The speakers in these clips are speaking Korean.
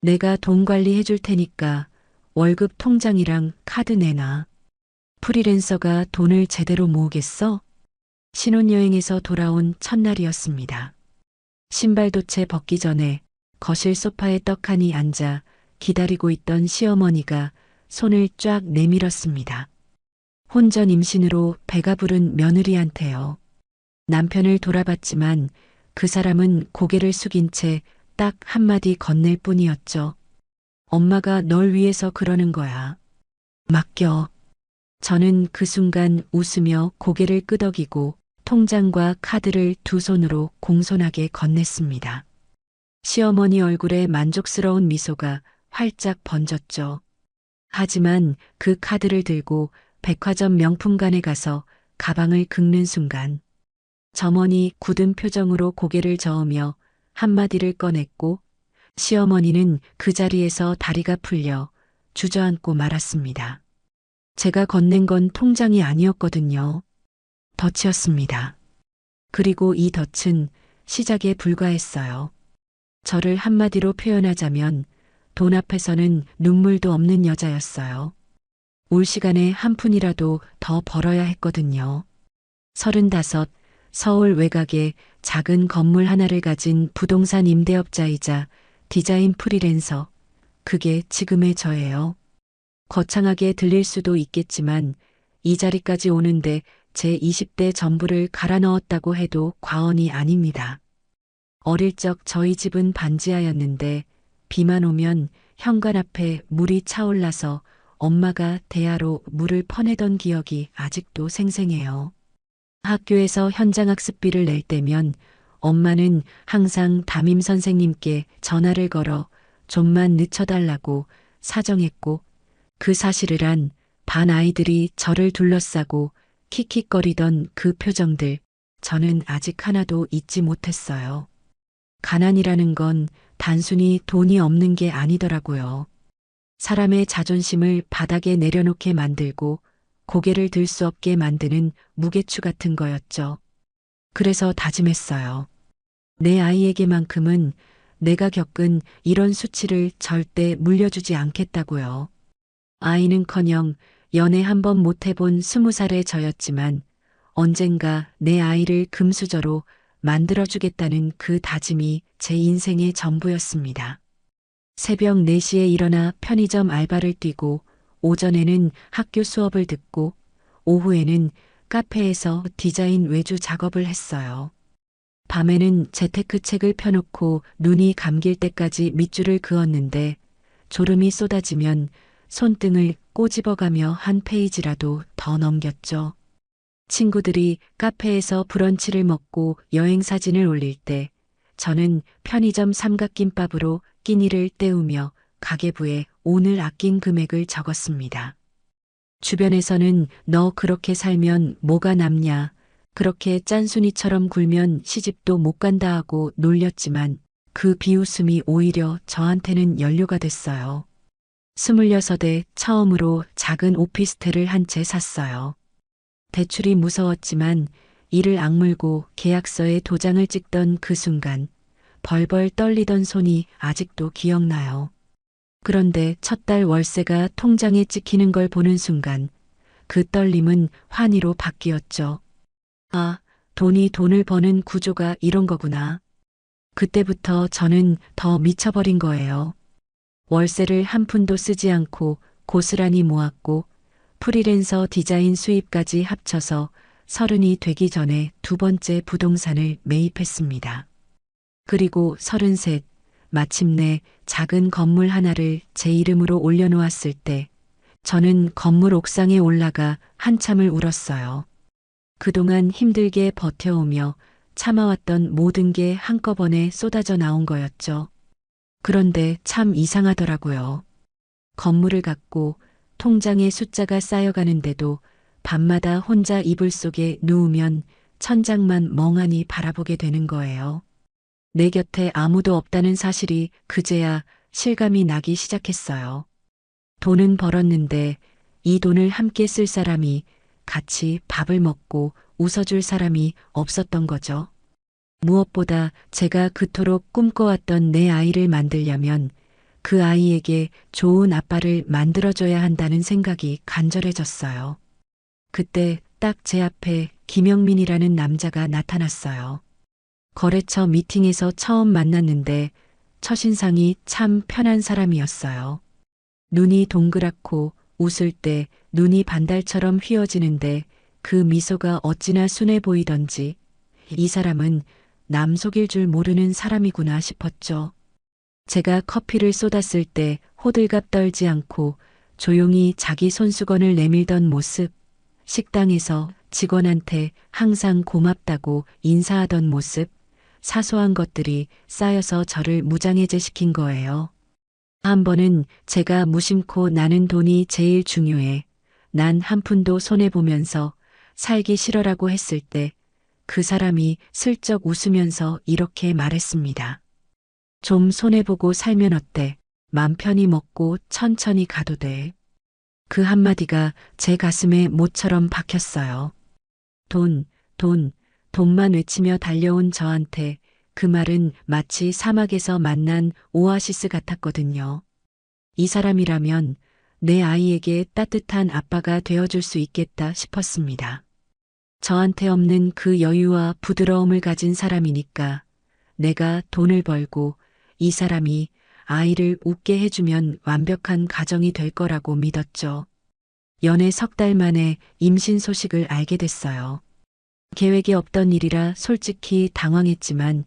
내가 돈 관리해 줄 테니까 월급 통장이랑 카드 내놔. 프리랜서가 돈을 제대로 모으겠어? 신혼여행에서 돌아온 첫날이었습니다. 신발도 채 벗기 전에 거실 소파에 떡하니 앉아 기다리고 있던 시어머니가 손을 쫙 내밀었습니다. 혼전 임신으로 배가 부른 며느리한테요. 남편을 돌아봤지만 그 사람은 고개를 숙인 채 딱 한마디 건넬 뿐이었죠. 엄마가 널 위해서 그러는 거야. 맡겨. 저는 그 순간 웃으며 고개를 끄덕이고 통장과 카드를 두 손으로 공손하게 건넸습니다. 시어머니 얼굴에 만족스러운 미소가 활짝 번졌죠. 하지만 그 카드를 들고 백화점 명품관에 가서 가방을 긁는 순간 점원이 굳은 표정으로 고개를 저으며 한마디를 꺼냈고 시어머니는 그 자리에서 다리가 풀려 주저앉고 말았습니다. 제가 건넨 건 통장이 아니었거든요. 덫이었습니다. 그리고 이 덫은 시작에 불과했어요. 저를 한마디로 표현하자면 돈 앞에서는 눈물도 없는 여자였어요. 올 시간에 한 푼이라도 더 벌어야 했거든요. 35, 서울 외곽에 작은 건물 하나를 가진 부동산 임대업자이자 디자인 프리랜서. 그게 지금의 저예요. 거창하게 들릴 수도 있겠지만 이 자리까지 오는데 제 20대 전부를 갈아 넣었다고 해도 과언이 아닙니다. 어릴 적 저희 집은 반지하였는데 비만 오면 현관 앞에 물이 차올라서 엄마가 대야로 물을 퍼내던 기억이 아직도 생생해요. 학교에서 현장학습비를 낼 때면 엄마는 항상 담임 선생님께 전화를 걸어 좀만 늦춰달라고 사정했고 그 사실을 안 반 아이들이 저를 둘러싸고 킥킥거리던 그 표정들 저는 아직 하나도 잊지 못했어요. 가난이라는 건 단순히 돈이 없는 게 아니더라고요. 사람의 자존심을 바닥에 내려놓게 만들고 고개를 들 수 없게 만드는 무게추 같은 거였죠. 그래서 다짐했어요. 내 아이에게만큼은 내가 겪은 이런 수치를 절대 물려주지 않겠다고요. 아이는커녕 연애 한 번 못 해본 20살의 저였지만 언젠가 내 아이를 금수저로 만들어주겠다는 그 다짐이 제 인생의 전부였습니다. 새벽 4시에 일어나 편의점 알바를 뛰고 오전에는 학교 수업을 듣고 오후에는 카페에서 디자인 외주 작업을 했어요. 밤에는 재테크 책을 펴놓고 눈이 감길 때까지 밑줄을 그었는데 졸음이 쏟아지면 손등을 꼬집어가며 한 페이지라도 더 넘겼죠. 친구들이 카페에서 브런치를 먹고 여행 사진을 올릴 때 저는 편의점 삼각김밥으로 끼니를 때우며 가계부에 오늘 아낀 금액을 적었습니다. 주변에서는 너 그렇게 살면 뭐가 남냐, 그렇게 짠순이처럼 굴면 시집도 못 간다 하고 놀렸지만 그 비웃음이 오히려 저한테는 연료가 됐어요. 26에 처음으로 작은 오피스텔을 한 채 샀어요. 대출이 무서웠지만 이를 악물고 계약서에 도장을 찍던 그 순간 벌벌 떨리던 손이 아직도 기억나요. 그런데 첫 달 월세가 통장에 찍히는 걸 보는 순간 그 떨림은 환희로 바뀌었죠. 아, 돈이 돈을 버는 구조가 이런 거구나. 그때부터 저는 더 미쳐버린 거예요. 월세를 한 푼도 쓰지 않고 고스란히 모았고 프리랜서 디자인 수입까지 합쳐서 30이 되기 전에 두 번째 부동산을 매입했습니다. 그리고 33, 마침내 작은 건물 하나를 제 이름으로 올려놓았을 때 저는 건물 옥상에 올라가 한참을 울었어요. 그동안 힘들게 버텨오며 참아왔던 모든 게 한꺼번에 쏟아져 나온 거였죠. 그런데 참 이상하더라고요. 건물을 갖고 통장에 숫자가 쌓여가는데도 밤마다 혼자 이불 속에 누우면 천장만 멍하니 바라보게 되는 거예요. 내 곁에 아무도 없다는 사실이 그제야 실감이 나기 시작했어요. 돈은 벌었는데 이 돈을 함께 쓸 사람이, 같이 밥을 먹고 웃어줄 사람이 없었던 거죠. 무엇보다 제가 그토록 꿈꿔왔던 내 아이를 만들려면 그 아이에게 좋은 아빠를 만들어줘야 한다는 생각이 간절해졌어요. 그때 딱 제 앞에 김영민이라는 남자가 나타났어요. 거래처 미팅에서 처음 만났는데 첫인상이 참 편한 사람이었어요. 눈이 동그랗고 웃을 때 눈이 반달처럼 휘어지는데 그 미소가 어찌나 순해 보이던지 이 사람은 남 속일 줄 모르는 사람이구나 싶었죠. 제가 커피를 쏟았을 때 호들갑 떨지 않고 조용히 자기 손수건을 내밀던 모습, 식당에서 직원한테 항상 고맙다고 인사하던 모습, 사소한 것들이 쌓여서 저를 무장해제시킨 거예요. 한 번은 제가 무심코 나는 돈이 제일 중요해. 난 한 푼도 손해보면서 살기 싫어라고 했을 때 그 사람이 슬쩍 웃으면서 이렇게 말했습니다. 좀 손해보고 살면 어때? 맘 편히 먹고 천천히 가도 돼. 그 한마디가 제 가슴에 못처럼 박혔어요. 돈, 돈, 돈만 외치며 달려온 저한테 그 말은 마치 사막에서 만난 오아시스 같았거든요. 이 사람이라면 내 아이에게 따뜻한 아빠가 되어줄 수 있겠다 싶었습니다. 저한테 없는 그 여유와 부드러움을 가진 사람이니까 내가 돈을 벌고 이 사람이 아이를 웃게 해주면 완벽한 가정이 될 거라고 믿었죠. 연애 석 달 만에 임신 소식을 알게 됐어요. 계획이 없던 일이라 솔직히 당황했지만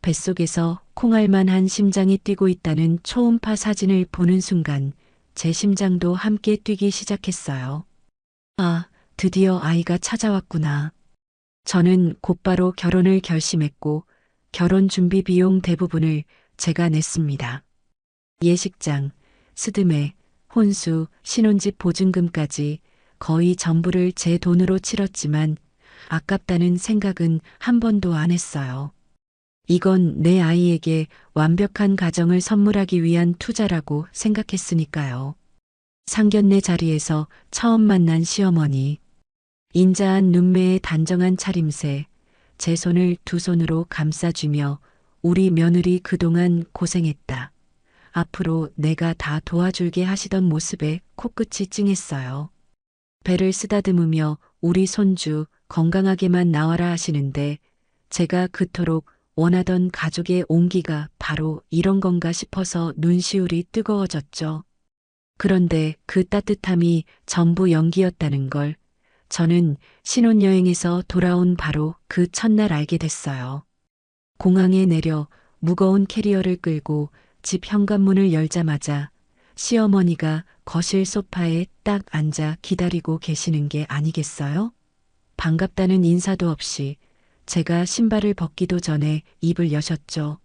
뱃속에서 콩알만한 심장이 뛰고 있다는 초음파 사진을 보는 순간 제 심장도 함께 뛰기 시작했어요. 아, 드디어 아이가 찾아왔구나. 저는 곧바로 결혼을 결심했고 결혼 준비 비용 대부분을 제가 냈습니다. 예식장, 스드메, 혼수, 신혼집 보증금까지 거의 전부를 제 돈으로 치렀지만 아깝다는 생각은 한 번도 안 했어요. 이건 내 아이에게 완벽한 가정을 선물하기 위한 투자라고 생각했으니까요. 상견례 자리에서 처음 만난 시어머니, 인자한 눈매의 단정한 차림새, 제 손을 두 손으로 감싸주며 우리 며느리 그동안 고생했다. 앞으로 내가 다 도와줄게 하시던 모습에 코끝이 찡했어요. 배를 쓰다듬으며 우리 손주 건강하게만 나와라 하시는데 제가 그토록 원하던 가족의 온기가 바로 이런 건가 싶어서 눈시울이 뜨거워졌죠. 그런데 그 따뜻함이 전부 연기였다는 걸 저는 신혼여행에서 돌아온 바로 그 첫날 알게 됐어요. 공항에 내려 무거운 캐리어를 끌고 집 현관문을 열자마자 시어머니가 거실 소파에 딱 앉아 기다리고 계시는 게 아니겠어요? 반갑다는 인사도 없이 제가 신발을 벗기도 전에 입을 여셨죠.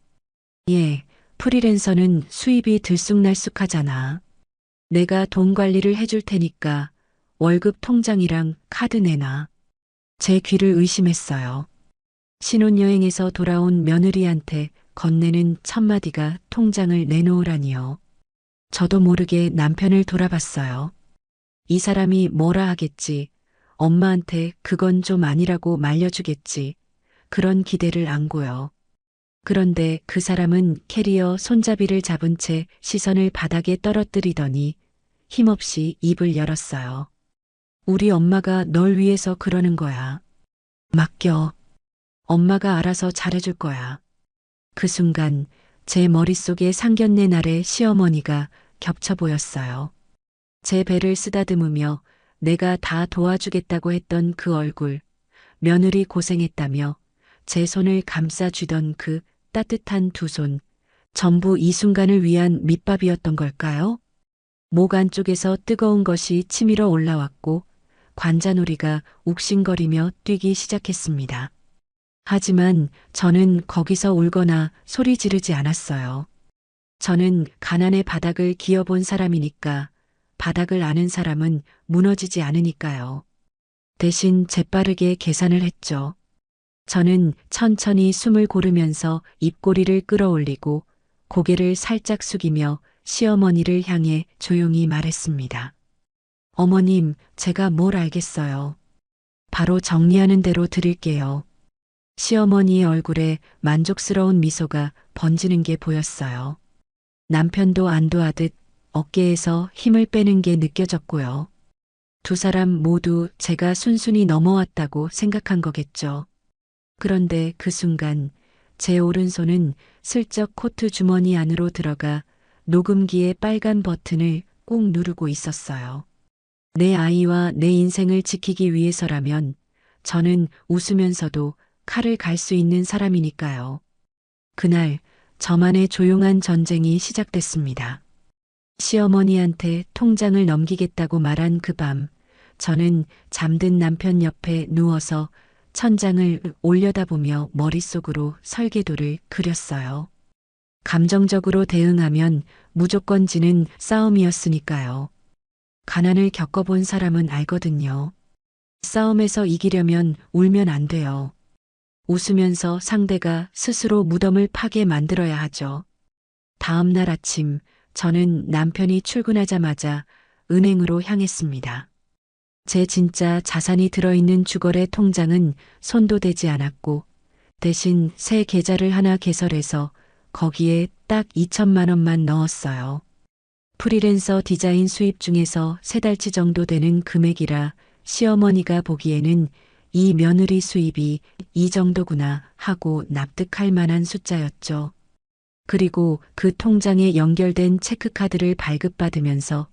예, 프리랜서는 수입이 들쑥날쑥하잖아. 내가 돈 관리를 해줄 테니까 월급 통장이랑 카드 내놔. 제 귀를 의심했어요. 신혼여행에서 돌아온 며느리한테 건네는 첫마디가 통장을 내놓으라니요. 저도 모르게 남편을 돌아봤어요. 이 사람이 뭐라 하겠지. 엄마한테 그건 좀 아니라고 말려주겠지. 그런 기대를 안고요. 그런데 그 사람은 캐리어 손잡이를 잡은 채 시선을 바닥에 떨어뜨리더니 힘없이 입을 열었어요. 우리 엄마가 널 위해서 그러는 거야. 맡겨. 엄마가 알아서 잘해줄 거야. 그 순간 제 머릿속에 상견례 날의 시어머니가 겹쳐 보였어요. 제 배를 쓰다듬으며 내가 다 도와주겠다고 했던 그 얼굴, 며느리 고생했다며 제 손을 감싸주던 그 따뜻한 두 손, 전부 이 순간을 위한 밑밥이었던 걸까요? 목 안쪽에서 뜨거운 것이 치밀어 올라왔고 관자놀이가 욱신거리며 뛰기 시작했습니다. 하지만 저는 거기서 울거나 소리 지르지 않았어요. 저는 가난의 바닥을 기어본 사람이니까 바닥을 아는 사람은 무너지지 않으니까요. 대신 재빠르게 계산을 했죠. 저는 천천히 숨을 고르면서 입꼬리를 끌어올리고 고개를 살짝 숙이며 시어머니를 향해 조용히 말했습니다. 어머님, 제가 뭘 알겠어요. 바로 정리하는 대로 드릴게요. 시어머니의 얼굴에 만족스러운 미소가 번지는 게 보였어요. 남편도 안도하듯 어깨에서 힘을 빼는 게 느껴졌고요. 두 사람 모두 제가 순순히 넘어왔다고 생각한 거겠죠. 그런데 그 순간 제 오른손은 슬쩍 코트 주머니 안으로 들어가 녹음기의 빨간 버튼을 꾹 누르고 있었어요. 내 아이와 내 인생을 지키기 위해서라면 저는 웃으면서도 칼을 갈 수 있는 사람이니까요. 그날 저만의 조용한 전쟁이 시작됐습니다. 시어머니한테 통장을 넘기겠다고 말한 그 밤, 저는 잠든 남편 옆에 누워서 천장을 올려다보며 머릿속으로 설계도를 그렸어요. 감정적으로 대응하면 무조건 지는 싸움이었으니까요. 가난을 겪어본 사람은 알거든요. 싸움에서 이기려면 울면 안 돼요. 웃으면서 상대가 스스로 무덤을 파게 만들어야 하죠. 다음 날 아침, 저는 남편이 출근하자마자 은행으로 향했습니다. 제 진짜 자산이 들어있는 주거래 통장은 손도 대지 않았고, 대신 새 계좌를 하나 개설해서 거기에 딱 2천만 원만 넣었어요. 프리랜서 디자인 수입 중에서 3달치 정도 되는 금액이라 시어머니가 보기에는 이 며느리 수입이 이 정도구나 하고 납득할 만한 숫자였죠. 그리고 그 통장에 연결된 체크카드를 발급받으면서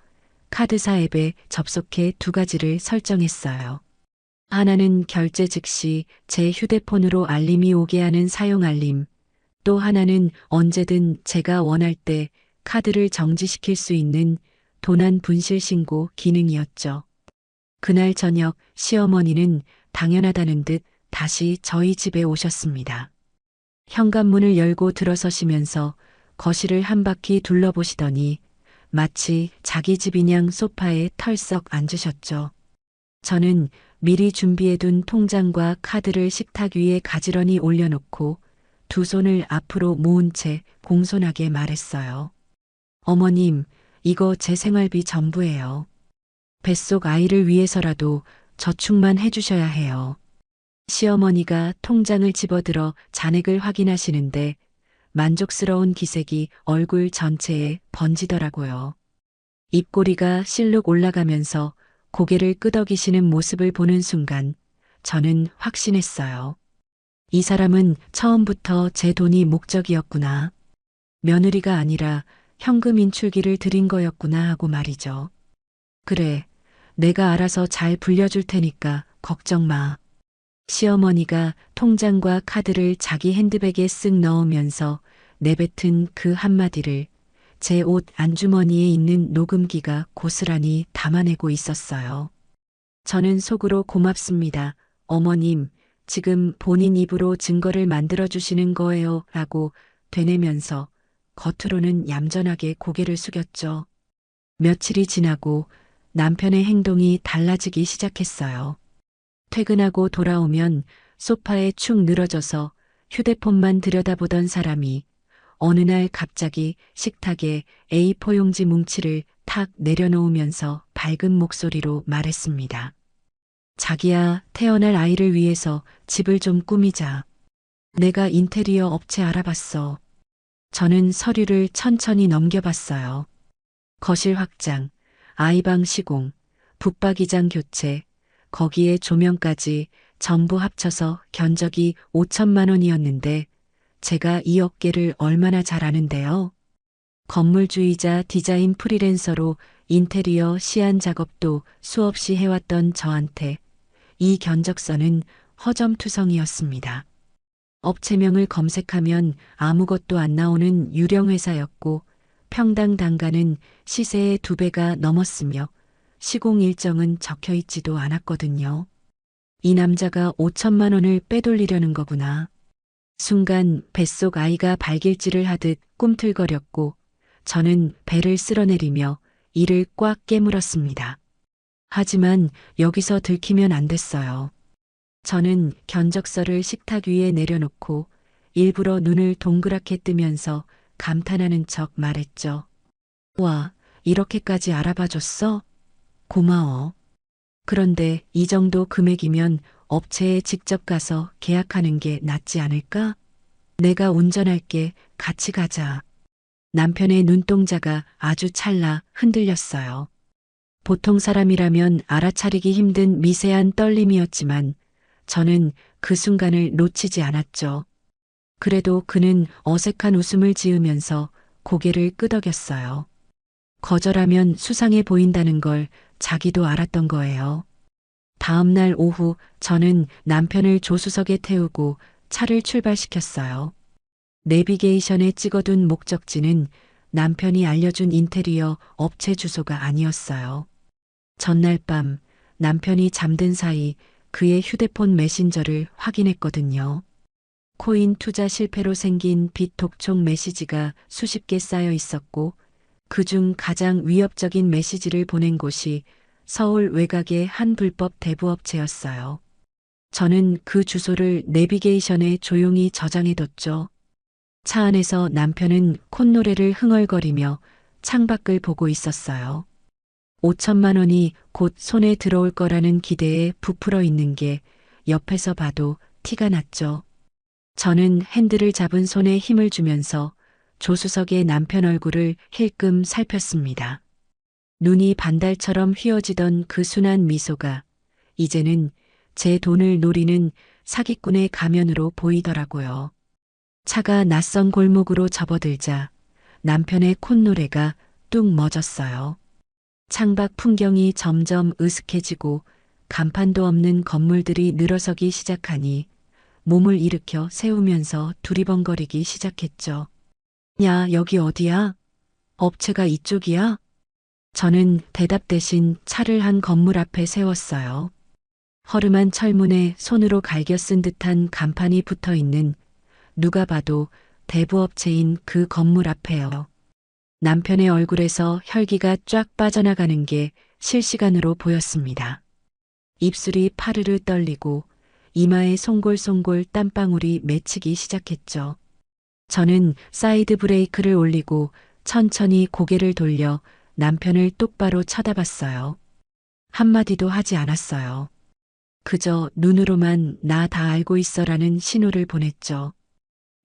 카드사 앱에 접속해 2가지를 설정했어요. 하나는 결제 즉시 제 휴대폰으로 알림이 오게 하는 사용 알림, 또 하나는 언제든 제가 원할 때 카드를 정지시킬 수 있는 도난 분실 신고 기능이었죠. 그날 저녁 시어머니는 당연하다는 듯 다시 저희 집에 오셨습니다. 현관문을 열고 들어서시면서 거실을 한 바퀴 둘러보시더니 마치 자기 집이냥 소파에 털썩 앉으셨죠. 저는 미리 준비해둔 통장과 카드를 식탁 위에 가지런히 올려놓고 두 손을 앞으로 모은 채 공손하게 말했어요. 어머님, 이거 제 생활비 전부예요. 뱃속 아이를 위해서라도 저축만 해주셔야 해요. 시어머니가 통장을 집어들어 잔액을 확인하시는데 만족스러운 기색이 얼굴 전체에 번지더라고요. 입꼬리가 실룩 올라가면서 고개를 끄덕이시는 모습을 보는 순간 저는 확신했어요. 이 사람은 처음부터 제 돈이 목적이었구나. 며느리가 아니라 현금 인출기를 드린 거였구나 하고 말이죠. 그래, 내가 알아서 잘 불려줄 테니까 걱정 마. 시어머니가 통장과 카드를 자기 핸드백에 쓱 넣으면서 내뱉은 그 한마디를 제 옷 안주머니에 있는 녹음기가 고스란히 담아내고 있었어요. 저는 속으로 고맙습니다. 어머님, 지금 본인 입으로 증거를 만들어주시는 거예요. 라고 되뇌면서 겉으로는 얌전하게 고개를 숙였죠. 며칠이 지나고 남편의 행동이 달라지기 시작했어요. 퇴근하고 돌아오면 소파에 축 늘어져서 휴대폰만 들여다보던 사람이 어느 날 갑자기 식탁에 A4 용지 뭉치를 탁 내려놓으면서 밝은 목소리로 말했습니다. 자기야, 태어날 아이를 위해서 집을 좀 꾸미자. 내가 인테리어 업체 알아봤어. 저는 서류를 천천히 넘겨봤어요. 거실 확장, 아이방 시공, 붙박이장 교체, 거기에 조명까지 전부 합쳐서 견적이 5천만 원이었는데 제가 이 업계를 얼마나 잘 아는데요. 건물주의자 디자인 프리랜서로 인테리어 시안 작업도 수없이 해왔던 저한테 이 견적서는 허점투성이었습니다. 업체명을 검색하면 아무것도 안 나오는 유령 회사였고 평당 단가는 시세의 2배가 넘었으며 시공 일정은 적혀 있지도 않았거든요. 이 남자가 5천만 원을 빼돌리려는 거구나. 순간 뱃속 아이가 발길질을 하듯 꿈틀거렸고 저는 배를 쓸어내리며 이를 꽉 깨물었습니다. 하지만 여기서 들키면 안 됐어요. 저는 견적서를 식탁 위에 내려놓고 일부러 눈을 동그랗게 뜨면서 감탄하는 척 말했죠. 와, 이렇게까지 알아봐줬어? 고마워. 그런데 이 정도 금액이면 업체에 직접 가서 계약하는 게 낫지 않을까? 내가 운전할게. 같이 가자. 남편의 눈동자가 아주 찰나 흔들렸어요. 보통 사람이라면 알아차리기 힘든 미세한 떨림이었지만 저는 그 순간을 놓치지 않았죠. 그래도 그는 어색한 웃음을 지으면서 고개를 끄덕였어요. 거절하면 수상해 보인다는 걸 자기도 알았던 거예요. 다음 날 오후 저는 남편을 조수석에 태우고 차를 출발시켰어요. 내비게이션에 찍어둔 목적지는 남편이 알려준 인테리어 업체 주소가 아니었어요. 전날 밤 남편이 잠든 사이 그의 휴대폰 메신저를 확인했거든요. 코인 투자 실패로 생긴 빚 독촉 메시지가 수십 개 쌓여 있었고 그중 가장 위협적인 메시지를 보낸 곳이 서울 외곽의 한 불법 대부업체였어요. 저는 그 주소를 내비게이션에 조용히 저장해뒀죠. 차 안에서 남편은 콧노래를 흥얼거리며 창밖을 보고 있었어요. 5천만 원이 곧 손에 들어올 거라는 기대에 부풀어 있는 게 옆에서 봐도 티가 났죠. 저는 핸들을 잡은 손에 힘을 주면서 조수석의 남편 얼굴을 힐끔 살폈습니다. 눈이 반달처럼 휘어지던 그 순한 미소가 이제는 제 돈을 노리는 사기꾼의 가면으로 보이더라고요. 차가 낯선 골목으로 접어들자 남편의 콧노래가 뚝 멎었어요. 창밖 풍경이 점점 으슥해지고 간판도 없는 건물들이 늘어서기 시작하니 몸을 일으켜 세우면서 두리번거리기 시작했죠. 야, 여기 어디야? 업체가 이쪽이야? 저는 대답 대신 차를 한 건물 앞에 세웠어요. 허름한 철문에 손으로 갈겨 쓴 듯한 간판이 붙어 있는 누가 봐도 대부업체인 그 건물 앞에요. 남편의 얼굴에서 혈기가 쫙 빠져나가는 게 실시간으로 보였습니다. 입술이 파르르 떨리고 이마에 송골송골 땀방울이 맺히기 시작했죠. 저는 사이드 브레이크를 올리고 천천히 고개를 돌려 남편을 똑바로 쳐다봤어요. 한마디도 하지 않았어요. 그저 눈으로만 나 다 알고 있어라는 신호를 보냈죠.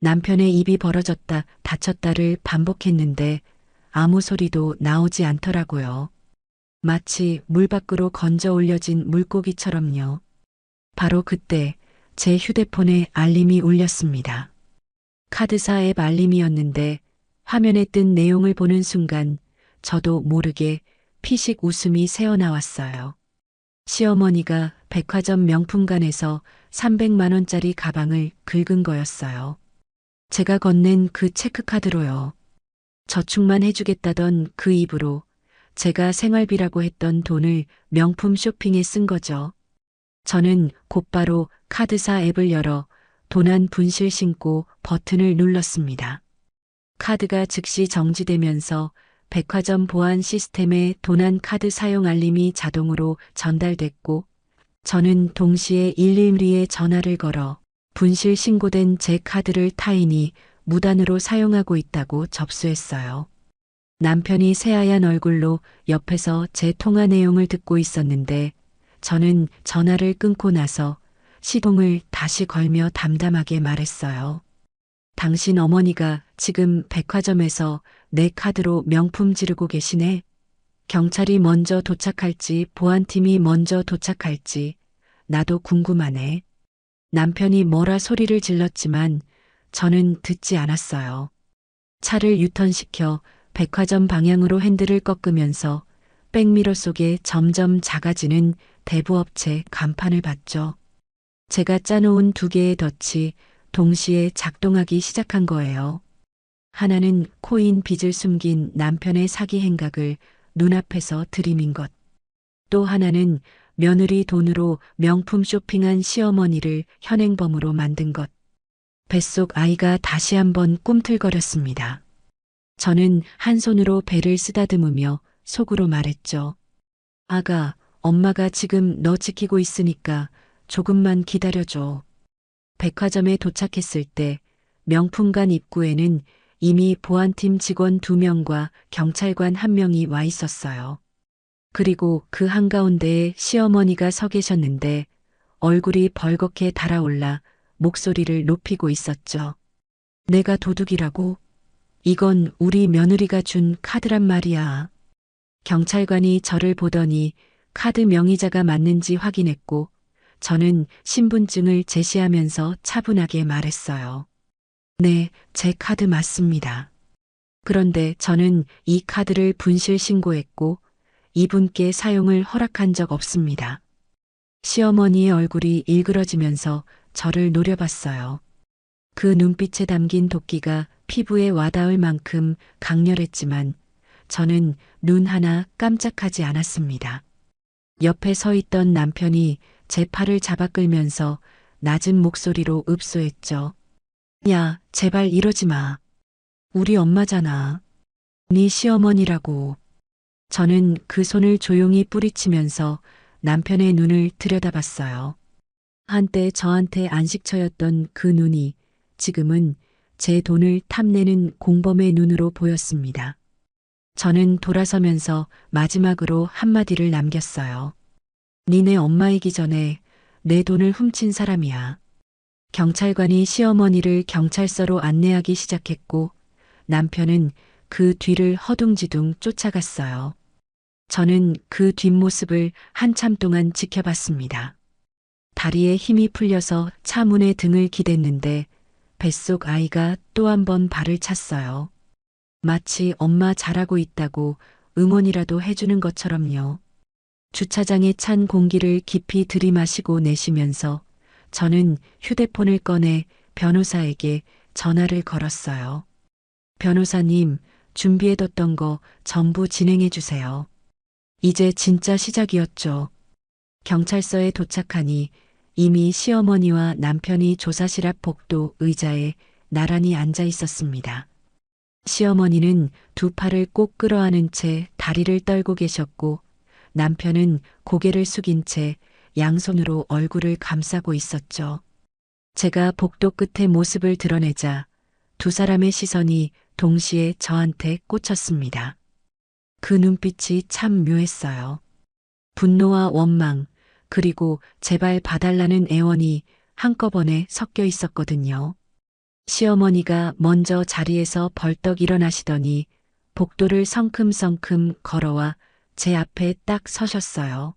남편의 입이 벌어졌다 닫혔다를 반복했는데 아무 소리도 나오지 않더라고요. 마치 물 밖으로 건져 올려진 물고기처럼요. 바로 그때 제 휴대폰에 알림이 울렸습니다. 카드사 앱 알림이었는데 화면에 뜬 내용을 보는 순간 저도 모르게 피식 웃음이 새어나왔어요. 시어머니가 백화점 명품관에서 300만 원짜리 가방을 긁은 거였어요. 제가 건넨 그 체크카드로요. 저축만 해주겠다던 그 입으로 제가 생활비라고 했던 돈을 명품 쇼핑에 쓴 거죠. 저는 곧바로 카드사 앱을 열어 도난 분실 신고 버튼을 눌렀습니다. 카드가 즉시 정지되면서 백화점 보안 시스템에 도난 카드 사용 알림이 자동으로 전달됐고 저는 동시에 112에 전화를 걸어 분실 신고된 제 카드를 타인이 무단으로 사용하고 있다고 접수했어요. 남편이 새하얀 얼굴로 옆에서 제 통화 내용을 듣고 있었는데 저는 전화를 끊고 나서 시동을 다시 걸며 담담하게 말했어요. 당신 어머니가 지금 백화점에서 내 카드로 명품 지르고 계시네. 경찰이 먼저 도착할지 보안팀이 먼저 도착할지 나도 궁금하네. 남편이 뭐라 소리를 질렀지만 저는 듣지 않았어요. 차를 유턴시켜 백화점 방향으로 핸들을 꺾으면서 백미러 속에 점점 작아지는 대부업체 간판을 봤죠. 제가 짜놓은 두 개의 덫이 동시에 작동하기 시작한 거예요. 하나는 코인 빚을 숨긴 남편의 사기 행각을 눈앞에서 들이민 것. 또 하나는 며느리 돈으로 명품 쇼핑한 시어머니를 현행범으로 만든 것. 뱃속 아이가 다시 한번 꿈틀거렸습니다. 저는 한 손으로 배를 쓰다듬으며 속으로 말했죠. 아가, 엄마가 지금 너 지키고 있으니까 조금만 기다려줘. 백화점에 도착했을 때 명품관 입구에는 이미 보안팀 직원 2명과 경찰관 1명이 와 있었어요. 그리고 그 한가운데에 시어머니가 서 계셨는데 얼굴이 벌겋게 달아올라 목소리를 높이고 있었죠. 내가 도둑이라고? 이건 우리 며느리가 준 카드란 말이야. 경찰관이 저를 보더니 카드 명의자가 맞는지 확인했고 저는 신분증을 제시하면서 차분하게 말했어요. 네, 제 카드 맞습니다. 그런데 저는 이 카드를 분실 신고했고 이분께 사용을 허락한 적 없습니다. 시어머니의 얼굴이 일그러지면서 저를 노려봤어요. 그 눈빛에 담긴 도끼가 피부에 와닿을 만큼 강렬했지만 저는 눈 하나 깜짝하지 않았습니다. 옆에 서 있던 남편이 제 팔을 잡아 끌면서 낮은 목소리로 읍소했죠. 야, 제발 이러지 마. 우리 엄마잖아. 네 시어머니라고. 저는 그 손을 조용히 뿌리치면서 남편의 눈을 들여다봤어요. 한때 저한테 안식처였던 그 눈이 지금은 제 돈을 탐내는 공범의 눈으로 보였습니다. 저는 돌아서면서 마지막으로 한마디를 남겼어요. 니네 엄마이기 전에 내 돈을 훔친 사람이야. 경찰관이 시어머니를 경찰서로 안내하기 시작했고 남편은 그 뒤를 허둥지둥 쫓아갔어요. 저는 그 뒷모습을 한참 동안 지켜봤습니다. 다리에 힘이 풀려서 차 문에 등을 기댔는데 뱃속 아이가 또 한 번 발을 찼어요. 마치 엄마 잘하고 있다고 응원이라도 해주는 것처럼요. 주차장에 찬 공기를 깊이 들이마시고 내쉬면서 저는 휴대폰을 꺼내 변호사에게 전화를 걸었어요. 변호사님, 준비해뒀던 거 전부 진행해 주세요. 이제 진짜 시작이었죠. 경찰서에 도착하니 이미 시어머니와 남편이 조사실 앞 복도 의자에 나란히 앉아 있었습니다. 시어머니는 두 팔을 꼭 끌어안은 채 다리를 떨고 계셨고 남편은 고개를 숙인 채 양손으로 얼굴을 감싸고 있었죠. 제가 복도 끝에 모습을 드러내자 두 사람의 시선이 동시에 저한테 꽂혔습니다. 그 눈빛이 참 묘했어요. 분노와 원망, 그리고 제발 봐달라는 애원이 한꺼번에 섞여 있었거든요. 시어머니가 먼저 자리에서 벌떡 일어나시더니 복도를 성큼성큼 걸어와 제 앞에 딱 서셨어요.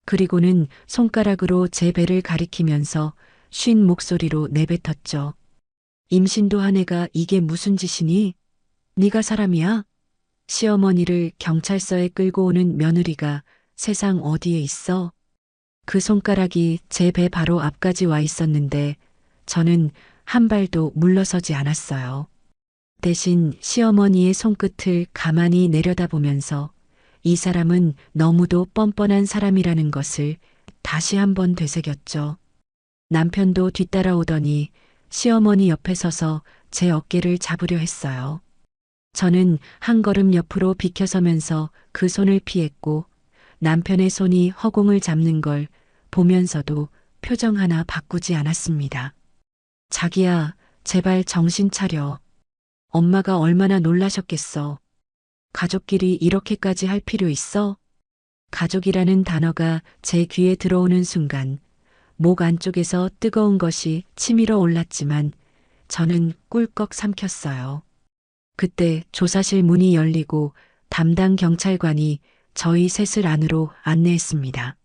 그리고는 손가락으로 제 배를 가리키면서 쉰 목소리로 내뱉었죠. 임신도 한 애가 이게 무슨 짓이니? 네가 사람이야? 시어머니를 경찰서에 끌고 오는 며느리가 세상 어디에 있어? 그 손가락이 제 배 바로 앞까지 와 있었는데 저는 한 발도 물러서지 않았어요. 대신 시어머니의 손끝을 가만히 내려다보면서 이 사람은 너무도 뻔뻔한 사람이라는 것을 다시 한번 되새겼죠. 남편도 뒤따라오더니 시어머니 옆에 서서 제 어깨를 잡으려 했어요. 저는 한 걸음 옆으로 비켜서면서 그 손을 피했고 남편의 손이 허공을 잡는 걸 보면서도 표정 하나 바꾸지 않았습니다. 자기야, 제발 정신 차려. 엄마가 얼마나 놀라셨겠어. 가족끼리 이렇게까지 할 필요 있어? 가족이라는 단어가 제 귀에 들어오는 순간 목 안쪽에서 뜨거운 것이 치밀어 올랐지만 저는 꿀꺽 삼켰어요. 그때 조사실 문이 열리고 담당 경찰관이 저희 셋을 안으로 안내했습니다.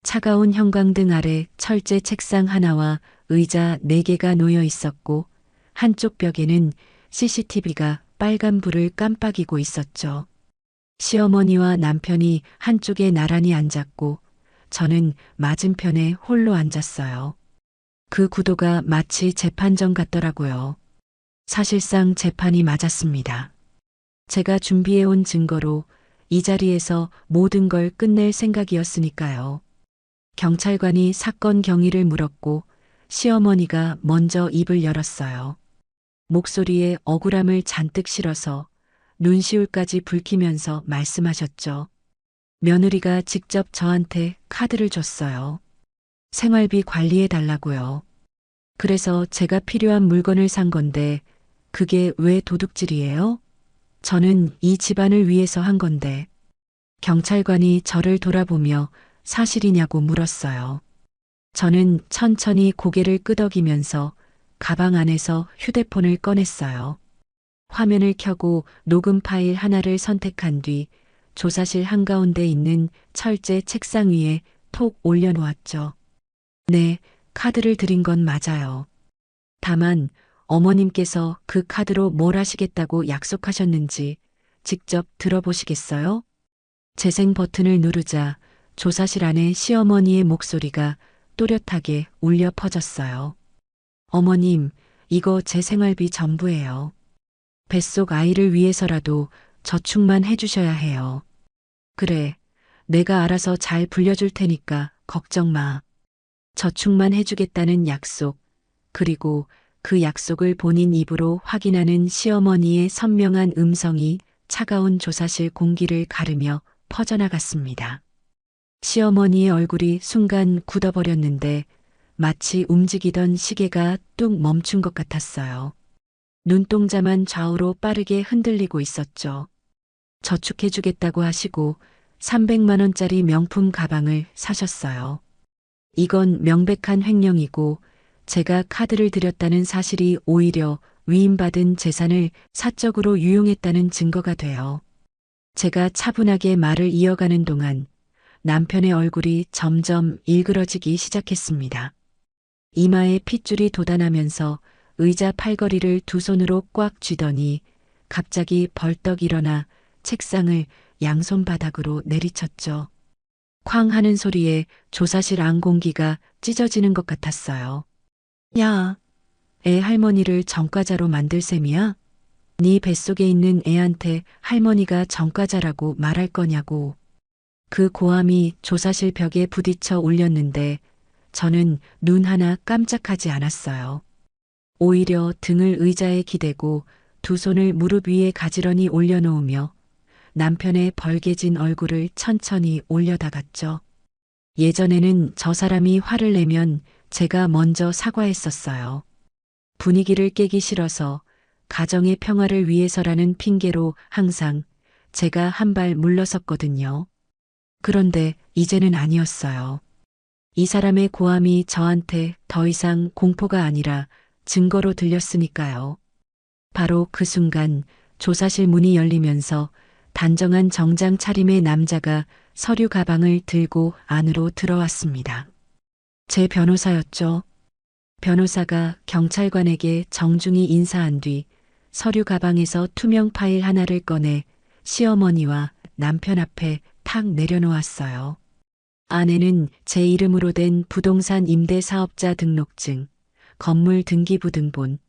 차가운 형광등 아래 철제 책상 하나와 의자 4개가 놓여 있었고 한쪽 벽에는 CCTV가 빨간 불을 깜빡이고 있었죠. 시어머니와 남편이 한쪽에 나란히 앉았고 저는 맞은편에 홀로 앉았어요. 그 구도가 마치 재판정 같더라고요. 사실상 재판이 맞았습니다. 제가 준비해온 증거로 이 자리에서 모든 걸 끝낼 생각이었으니까요. 경찰관이 사건 경위를 물었고 시어머니가 먼저 입을 열었어요. 목소리에 억울함을 잔뜩 실어서 눈시울까지 붉히면서 말씀하셨죠. 며느리가 직접 저한테 카드를 줬어요. 생활비 관리해 달라고요. 그래서 제가 필요한 물건을 산 건데 그게 왜 도둑질이에요? 저는 이 집안을 위해서 한 건데. 경찰관이 저를 돌아보며 사실이냐고 물었어요. 저는 천천히 고개를 끄덕이면서 가방 안에서 휴대폰을 꺼냈어요. 화면을 켜고 녹음 파일 하나를 선택한 뒤 조사실 한가운데 있는 철제 책상 위에 톡 올려놓았죠. 네, 카드를 드린 건 맞아요. 다만 어머님께서 그 카드로 뭘 하시겠다고 약속하셨는지 직접 들어보시겠어요? 재생 버튼을 누르자 조사실 안에 시어머니의 목소리가 또렷하게 울려 퍼졌어요. 어머님, 이거 제 생활비 전부예요. 뱃속 아이를 위해서라도 저축만 해주셔야 해요. 그래, 내가 알아서 잘 불려줄 테니까 걱정 마. 저축만 해주겠다는 약속, 그리고 그 약속을 본인 입으로 확인하는 시어머니의 선명한 음성이 차가운 조사실 공기를 가르며 퍼져나갔습니다. 시어머니의 얼굴이 순간 굳어버렸는데 마치 움직이던 시계가 뚝 멈춘 것 같았어요. 눈동자만 좌우로 빠르게 흔들리고 있었죠. 저축해주겠다고 하시고 300만 원짜리 명품 가방을 사셨어요. 이건 명백한 횡령이고 제가 카드를 드렸다는 사실이 오히려 위임받은 재산을 사적으로 유용했다는 증거가 돼요. 제가 차분하게 말을 이어가는 동안 남편의 얼굴이 점점 일그러지기 시작했습니다. 이마에 핏줄이 돋아나면서 의자 팔걸이를 두 손으로 꽉 쥐더니 갑자기 벌떡 일어나 책상을 양손 바닥으로 내리쳤죠. 쾅 하는 소리에 조사실 안 공기가 찢어지는 것 같았어요. 야, 애 할머니를 전과자로 만들 셈이야? 네 뱃속에 있는 애한테 할머니가 전과자라고 말할 거냐고. 그 고함이 조사실 벽에 부딪혀 울렸는데 저는 눈 하나 깜짝하지 않았어요. 오히려 등을 의자에 기대고 두 손을 무릎 위에 가지런히 올려놓으며 남편의 벌개진 얼굴을 천천히 올려다갔죠. 예전에는 저 사람이 화를 내면 제가 먼저 사과했었어요. 분위기를 깨기 싫어서 가정의 평화를 위해서라는 핑계로 항상 제가 한 발 물러섰거든요. 그런데 이제는 아니었어요. 이 사람의 고함이 저한테 더 이상 공포가 아니라 증거로 들렸으니까요. 바로 그 순간 조사실 문이 열리면서 단정한 정장 차림의 남자가 서류 가방을 들고 안으로 들어왔습니다. 제 변호사였죠. 변호사가 경찰관에게 정중히 인사한 뒤 서류 가방에서 투명 파일 하나를 꺼내 시어머니와 남편 앞에 탁 내려놓았어요. 안에는 제 이름으로 된 부동산 임대 사업자 등록증, 건물 등기부등본,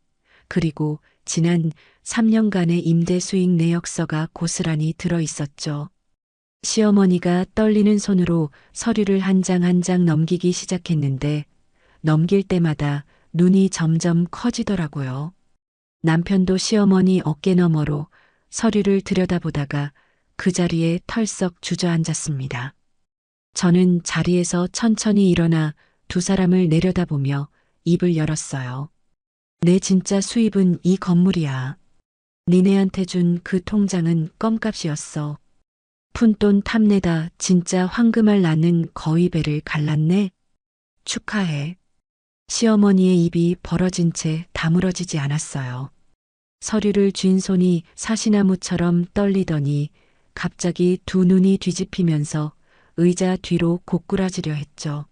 그리고 지난 3년간의 임대 수익 내역서가 고스란히 들어 있었죠. 시어머니가 떨리는 손으로 서류를 한 장 한 장 넘기기 시작했는데 넘길 때마다 눈이 점점 커지더라고요. 남편도 시어머니 어깨 너머로 서류를 들여다보다가 그 자리에 털썩 주저앉았습니다. 저는 자리에서 천천히 일어나 두 사람을 내려다보며 입을 열었어요. 내 진짜 수입은 이 건물이야. 니네한테 준 그 통장은 껌값이었어. 푼돈 탐내다 진짜 황금알 낳는 거위배를 갈랐네. 축하해. 시어머니의 입이 벌어진 채 다물어지지 않았어요. 서류를 쥔 손이 사시나무처럼 떨리더니 갑자기 두 눈이 뒤집히면서 의자 뒤로 고꾸라지려 했죠.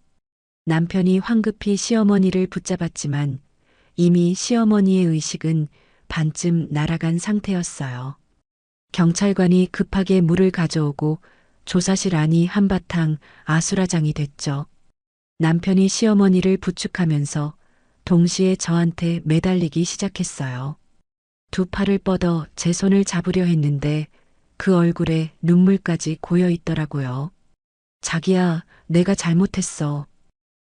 남편이 황급히 시어머니를 붙잡았지만 이미 시어머니의 의식은 반쯤 날아간 상태였어요. 경찰관이 급하게 물을 가져오고 조사실 안이 한바탕 아수라장이 됐죠. 남편이 시어머니를 부축하면서 동시에 저한테 매달리기 시작했어요. 두 팔을 뻗어 제 손을 잡으려 했는데 그 얼굴에 눈물까지 고여 있더라고요. 자기야, 내가 잘못했어.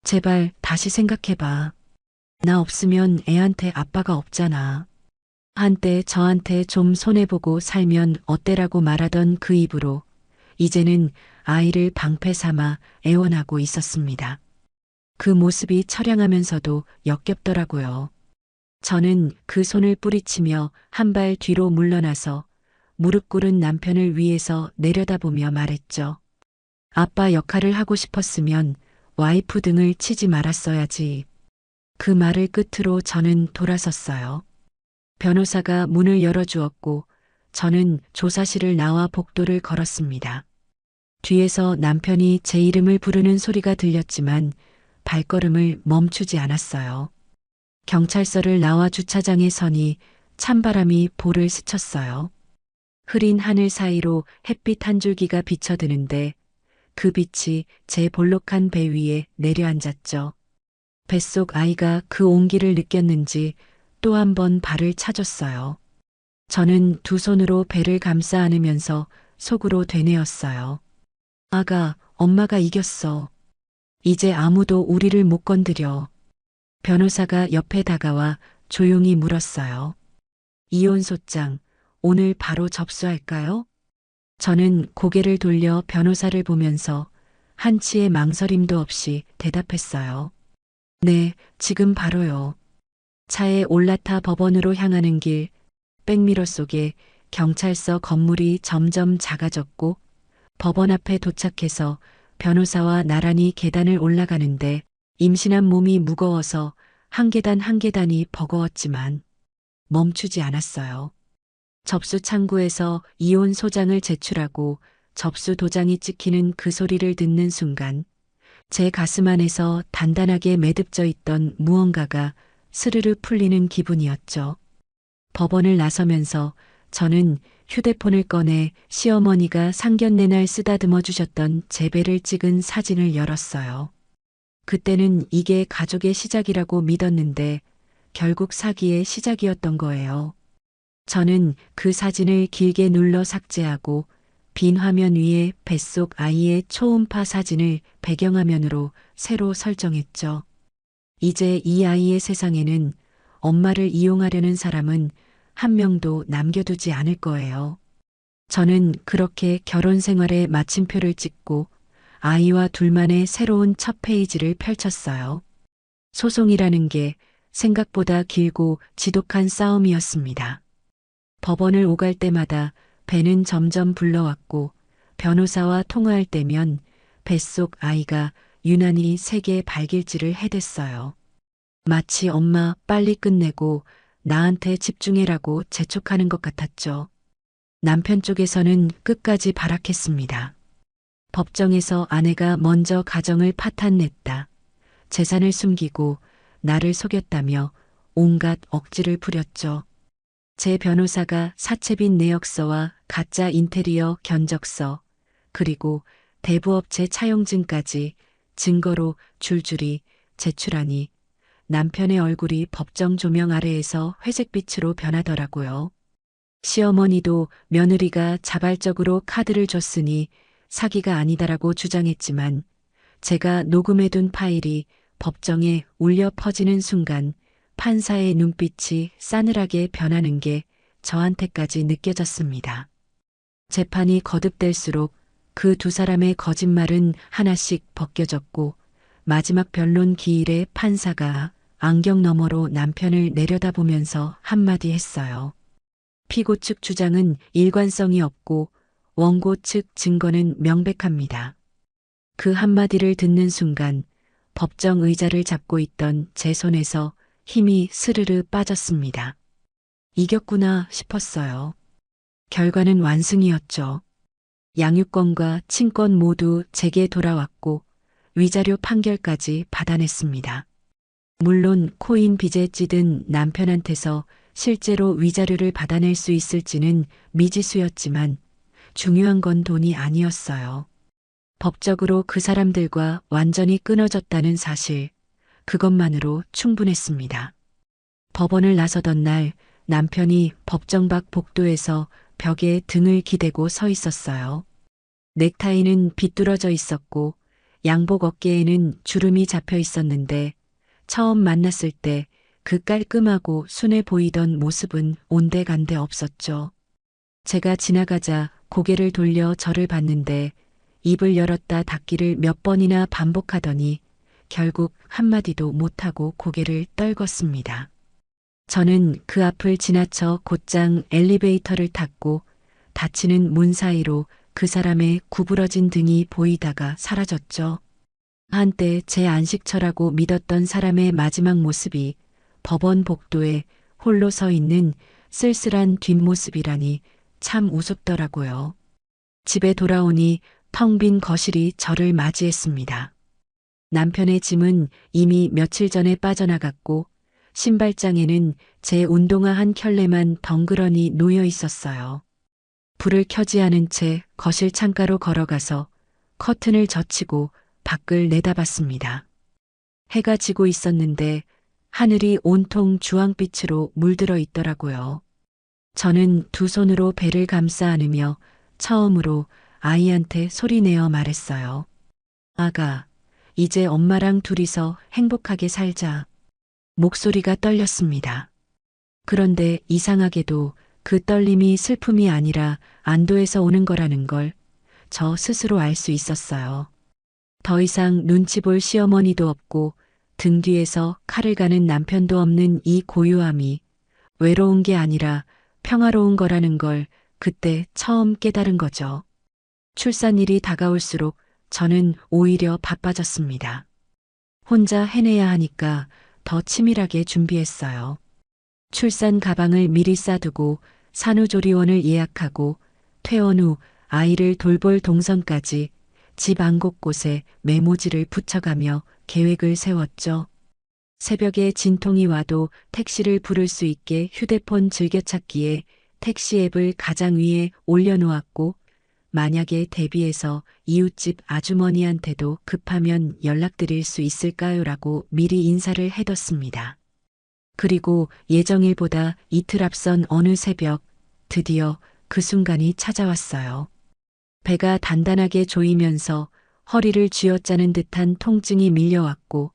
제발 다시 생각해봐. 나 없으면 애한테 아빠가 없잖아. 한때 저한테 좀 손해보고 살면 어때라고 말하던 그 입으로 이제는 아이를 방패 삼아 애원하고 있었습니다. 그 모습이 처량하면서도 역겹더라고요. 저는 그 손을 뿌리치며 한 발 뒤로 물러나서 무릎 꿇은 남편을 위해서 내려다보며 말했죠. 아빠 역할을 하고 싶었으면 와이프 등을 치지 말았어야지. 그 말을 끝으로 저는 돌아섰어요. 변호사가 문을 열어주었고 저는 조사실을 나와 복도를 걸었습니다. 뒤에서 남편이 제 이름을 부르는 소리가 들렸지만 발걸음을 멈추지 않았어요. 경찰서를 나와 주차장에 서니 찬바람이 볼을 스쳤어요. 흐린 하늘 사이로 햇빛 한 줄기가 비쳐드는데 그 빛이 제 볼록한 배 위에 내려앉았죠. 뱃속 아이가 그 온기를 느꼈는지 또 한 번 발을 차줬어요. 저는 두 손으로 배를 감싸 안으면서 속으로 되뇌었어요. 아가, 엄마가 이겼어. 이제 아무도 우리를 못 건드려. 변호사가 옆에 다가와 조용히 물었어요. 이혼소장, 오늘 바로 접수할까요? 저는 고개를 돌려 변호사를 보면서 한치의 망설임도 없이 대답했어요. 네, 지금 바로요. 차에 올라타 법원으로 향하는 길, 백미러 속에 경찰서 건물이 점점 작아졌고 법원 앞에 도착해서 변호사와 나란히 계단을 올라가는데 임신한 몸이 무거워서 한 계단 한 계단이 버거웠지만 멈추지 않았어요. 접수 창구에서 이혼 소장을 제출하고 접수 도장이 찍히는 그 소리를 듣는 순간 제 가슴 안에서 단단하게 매듭져 있던 무언가가 스르르 풀리는 기분이었죠. 법원을 나서면서 저는 휴대폰을 꺼내 시어머니가 상견례 날 쓰다듬어 주셨던 제 배를 찍은 사진을 열었어요. 그때는 이게 가족의 시작이라고 믿었는데 결국 사기의 시작이었던 거예요. 저는 그 사진을 길게 눌러 삭제하고 빈 화면 위에 뱃속 아이의 초음파 사진을 배경화면으로 새로 설정했죠. 이제 이 아이의 세상에는 엄마를 이용하려는 사람은 한 명도 남겨두지 않을 거예요. 저는 그렇게 결혼 생활에 마침표를 찍고 아이와 둘만의 새로운 첫 페이지를 펼쳤어요. 소송이라는 게 생각보다 길고 지독한 싸움이었습니다. 법원을 오갈 때마다 배는 점점 불러왔고 변호사와 통화할 때면 뱃속 아이가 유난히 세게 발길질을 해댔어요. 마치 엄마 빨리 끝내고 나한테 집중해라고 재촉하는 것 같았죠. 남편 쪽에서는 끝까지 발악했습니다. 법정에서 아내가 먼저 가정을 파탄냈다. 재산을 숨기고 나를 속였다며 온갖 억지를 부렸죠. 제 변호사가 사채빈 내역서와 가짜 인테리어 견적서, 그리고 대부업체 차용증까지 증거로 줄줄이 제출하니 남편의 얼굴이 법정 조명 아래에서 회색빛으로 변하더라고요. 시어머니도 며느리가 자발적으로 카드를 줬으니 사기가 아니다라고 주장했지만 제가 녹음해둔 파일이 법정에 울려 퍼지는 순간 판사의 눈빛이 싸늘하게 변하는 게 저한테까지 느껴졌습니다. 재판이 거듭될수록 그 두 사람의 거짓말은 하나씩 벗겨졌고 마지막 변론 기일에 판사가 안경 너머로 남편을 내려다보면서 한마디 했어요. 피고 측 주장은 일관성이 없고 원고 측 증거는 명백합니다. 그 한마디를 듣는 순간 법정 의자를 잡고 있던 제 손에서 힘이 스르르 빠졌습니다. 이겼구나 싶었어요. 결과는 완승이었죠. 양육권과 친권 모두 제게 돌아왔고 위자료 판결까지 받아냈습니다. 물론 코인 빚에 찌든 남편한테서 실제로 위자료를 받아낼 수 있을지는 미지수였지만 중요한 건 돈이 아니었어요. 법적으로 그 사람들과 완전히 끊어졌다는 사실, 그것만으로 충분했습니다. 법원을 나서던 날 남편이 법정 밖 복도에서 벽에 등을 기대고 서 있었어요. 넥타이는 비뚤어져 있었고 양복 어깨에는 주름이 잡혀 있었는데 처음 만났을 때 그 깔끔하고 순해 보이던 모습은 온데간데 없었죠. 제가 지나가자 고개를 돌려 저를 봤는데 입을 열었다 닫기를 몇 번이나 반복하더니 결국 한마디도 못하고 고개를 떨궜습니다. 저는 그 앞을 지나쳐 곧장 엘리베이터를 탔고 닫히는 문 사이로 그 사람의 구부러진 등이 보이다가 사라졌죠. 한때 제 안식처라고 믿었던 사람의 마지막 모습이 법원 복도에 홀로 서 있는 쓸쓸한 뒷모습이라니 참 우습더라고요. 집에 돌아오니 텅 빈 거실이 저를 맞이했습니다. 남편의 짐은 이미 며칠 전에 빠져나갔고 신발장에는 제 운동화 한 켤레만 덩그러니 놓여 있었어요. 불을 켜지 않은 채 거실 창가로 걸어가서 커튼을 젖히고 밖을 내다봤습니다. 해가 지고 있었는데 하늘이 온통 주황빛으로 물들어 있더라고요. 저는 두 손으로 배를 감싸 안으며 처음으로 아이한테 소리내어 말했어요. 아가, 이제 엄마랑 둘이서 행복하게 살자. 목소리가 떨렸습니다. 그런데 이상하게도 그 떨림이 슬픔이 아니라 안도에서 오는 거라는 걸 저 스스로 알 수 있었어요. 더 이상 눈치 볼 시어머니도 없고 등 뒤에서 칼을 가는 남편도 없는 이 고요함이 외로운 게 아니라 평화로운 거라는 걸 그때 처음 깨달은 거죠. 출산일이 다가올수록 저는 오히려 바빠졌습니다. 혼자 해내야 하니까 더 치밀하게 준비했어요. 출산 가방을 미리 싸두고 산후조리원을 예약하고 퇴원 후 아이를 돌볼 동선까지 집 안 곳곳에 메모지를 붙여가며 계획을 세웠죠. 새벽에 진통이 와도 택시를 부를 수 있게 휴대폰 즐겨찾기에 택시 앱을 가장 위에 올려놓았고 만약에 대비해서 이웃집 아주머니한테도 급하면 연락드릴 수 있을까요라고 미리 인사를 해뒀습니다. 그리고 예정일보다 이틀 앞선 어느 새벽 드디어 그 순간이 찾아왔어요. 배가 단단하게 조이면서 허리를 쥐어짜는 듯한 통증이 밀려왔고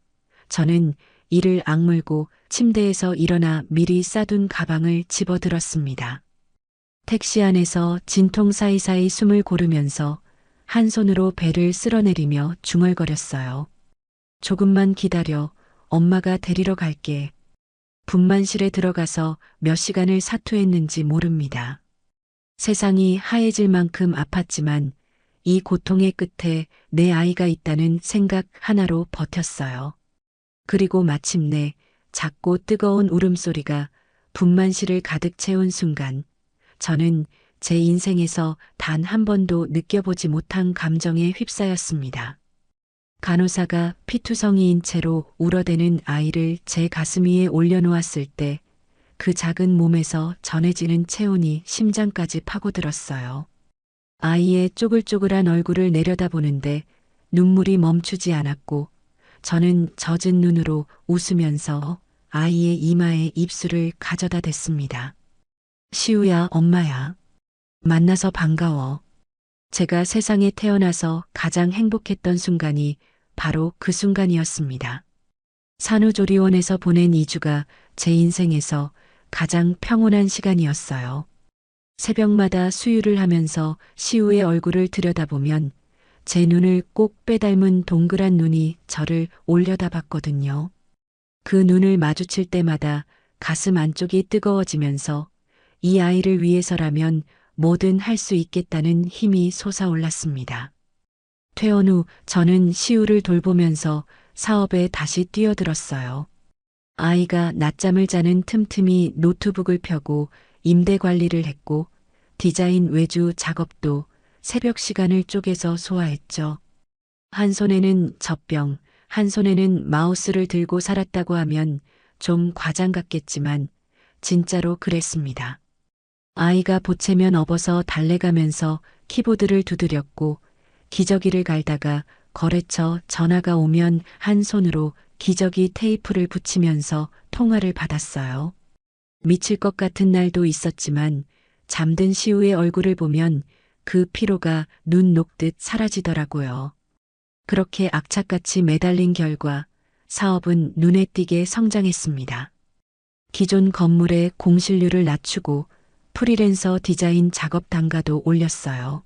저는 이를 악물고 침대에서 일어나 미리 싸둔 가방을 집어들었습니다. 택시 안에서 진통 사이사이 숨을 고르면서 한 손으로 배를 쓸어내리며 중얼거렸어요. 조금만 기다려. 엄마가 데리러 갈게. 분만실에 들어가서 몇 시간을 사투했는지 모릅니다. 세상이 하얘질 만큼 아팠지만 이 고통의 끝에 내 아이가 있다는 생각 하나로 버텼어요. 그리고 마침내 작고 뜨거운 울음소리가 분만실을 가득 채운 순간 저는 제 인생에서 단 한 번도 느껴보지 못한 감정에 휩싸였습니다. 간호사가 피투성이인 채로 울어대는 아이를 제 가슴 위에 올려놓았을 때 그 작은 몸에서 전해지는 체온이 심장까지 파고들었어요. 아이의 쪼글쪼글한 얼굴을 내려다보는데 눈물이 멈추지 않았고 저는 젖은 눈으로 웃으면서 아이의 이마에 입술을 가져다 댔습니다. 시우야, 엄마야. 만나서 반가워. 제가 세상에 태어나서 가장 행복했던 순간이 바로 그 순간이었습니다. 산후조리원에서 보낸 2주가 제 인생에서 가장 평온한 시간이었어요. 새벽마다 수유를 하면서 시우의 얼굴을 들여다보면 제 눈을 꼭 빼닮은 동그란 눈이 저를 올려다봤거든요. 그 눈을 마주칠 때마다 가슴 안쪽이 뜨거워지면서 이 아이를 위해서라면 뭐든 할 수 있겠다는 힘이 솟아올랐습니다. 퇴원 후 저는 시우를 돌보면서 사업에 다시 뛰어들었어요. 아이가 낮잠을 자는 틈틈이 노트북을 펴고 임대 관리를 했고 디자인 외주 작업도 새벽 시간을 쪼개서 소화했죠. 한 손에는 젖병, 한 손에는 마우스를 들고 살았다고 하면 좀 과장 같겠지만 진짜로 그랬습니다. 아이가 보채면 업어서 달래가면서 키보드를 두드렸고 기저귀를 갈다가 거래처 전화가 오면 한 손으로 기저귀 테이프를 붙이면서 통화를 받았어요. 미칠 것 같은 날도 있었지만 잠든 시우의 얼굴을 보면 그 피로가 눈 녹듯 사라지더라고요. 그렇게 악착같이 매달린 결과 사업은 눈에 띄게 성장했습니다. 기존 건물의 공실률을 낮추고 프리랜서 디자인 작업 단가도 올렸어요.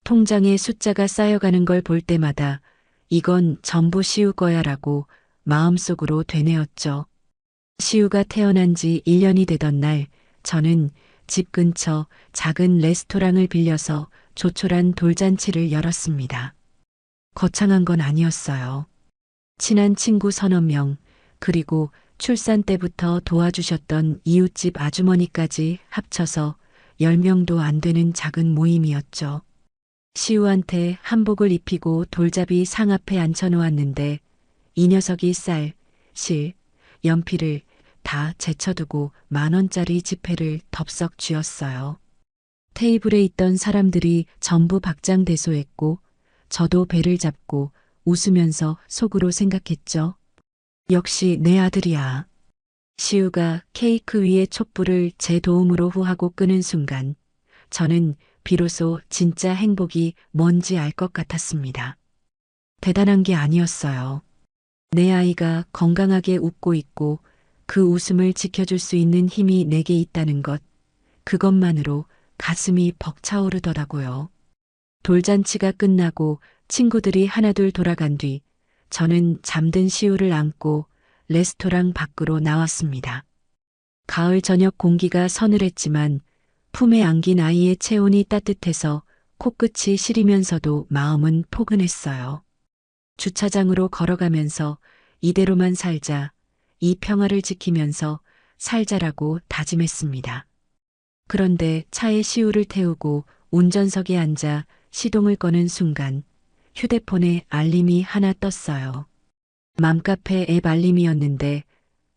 통장에 숫자가 쌓여가는 걸 볼 때마다 이건 전부 시우 거야라고 마음속으로 되뇌었죠. 시우가 태어난 지 1년이 되던 날 저는 집 근처 작은 레스토랑을 빌려서 조촐한 돌잔치를 열었습니다. 거창한 건 아니었어요. 친한 친구 서너 명, 그리고 출산 때부터 도와주셨던 이웃집 아주머니까지 합쳐서 10명도 안 되는 작은 모임이었죠. 시우한테 한복을 입히고 돌잡이 상 앞에 앉혀놓았는데 이 녀석이 쌀, 실, 연필을 다 제쳐두고 10,000원짜리 지폐를 덥석 쥐었어요. 테이블에 있던 사람들이 전부 박장대소했고 저도 배를 잡고 웃으면서 속으로 생각했죠. 역시 내 아들이야. 시우가 케이크 위에 촛불을 제 도움으로 후하고 끄는 순간 저는 비로소 진짜 행복이 뭔지 알 것 같았습니다. 대단한 게 아니었어요. 내 아이가 건강하게 웃고 있고 그 웃음을 지켜줄 수 있는 힘이 내게 있다는 것, 그것만으로 가슴이 벅차오르더라고요. 돌잔치가 끝나고 친구들이 하나둘 돌아간 뒤 저는 잠든 시우를 안고 레스토랑 밖으로 나왔습니다. 가을 저녁 공기가 서늘했지만 품에 안긴 아이의 체온이 따뜻해서 코끝이 시리면서도 마음은 포근했어요. 주차장으로 걸어가면서 이대로만 살자, 이 평화를 지키면서 살자라고 다짐했습니다. 그런데 차에 시우를 태우고 운전석에 앉아 시동을 거는 순간 휴대폰에 알림이 하나 떴어요. 맘카페 앱 알림이었는데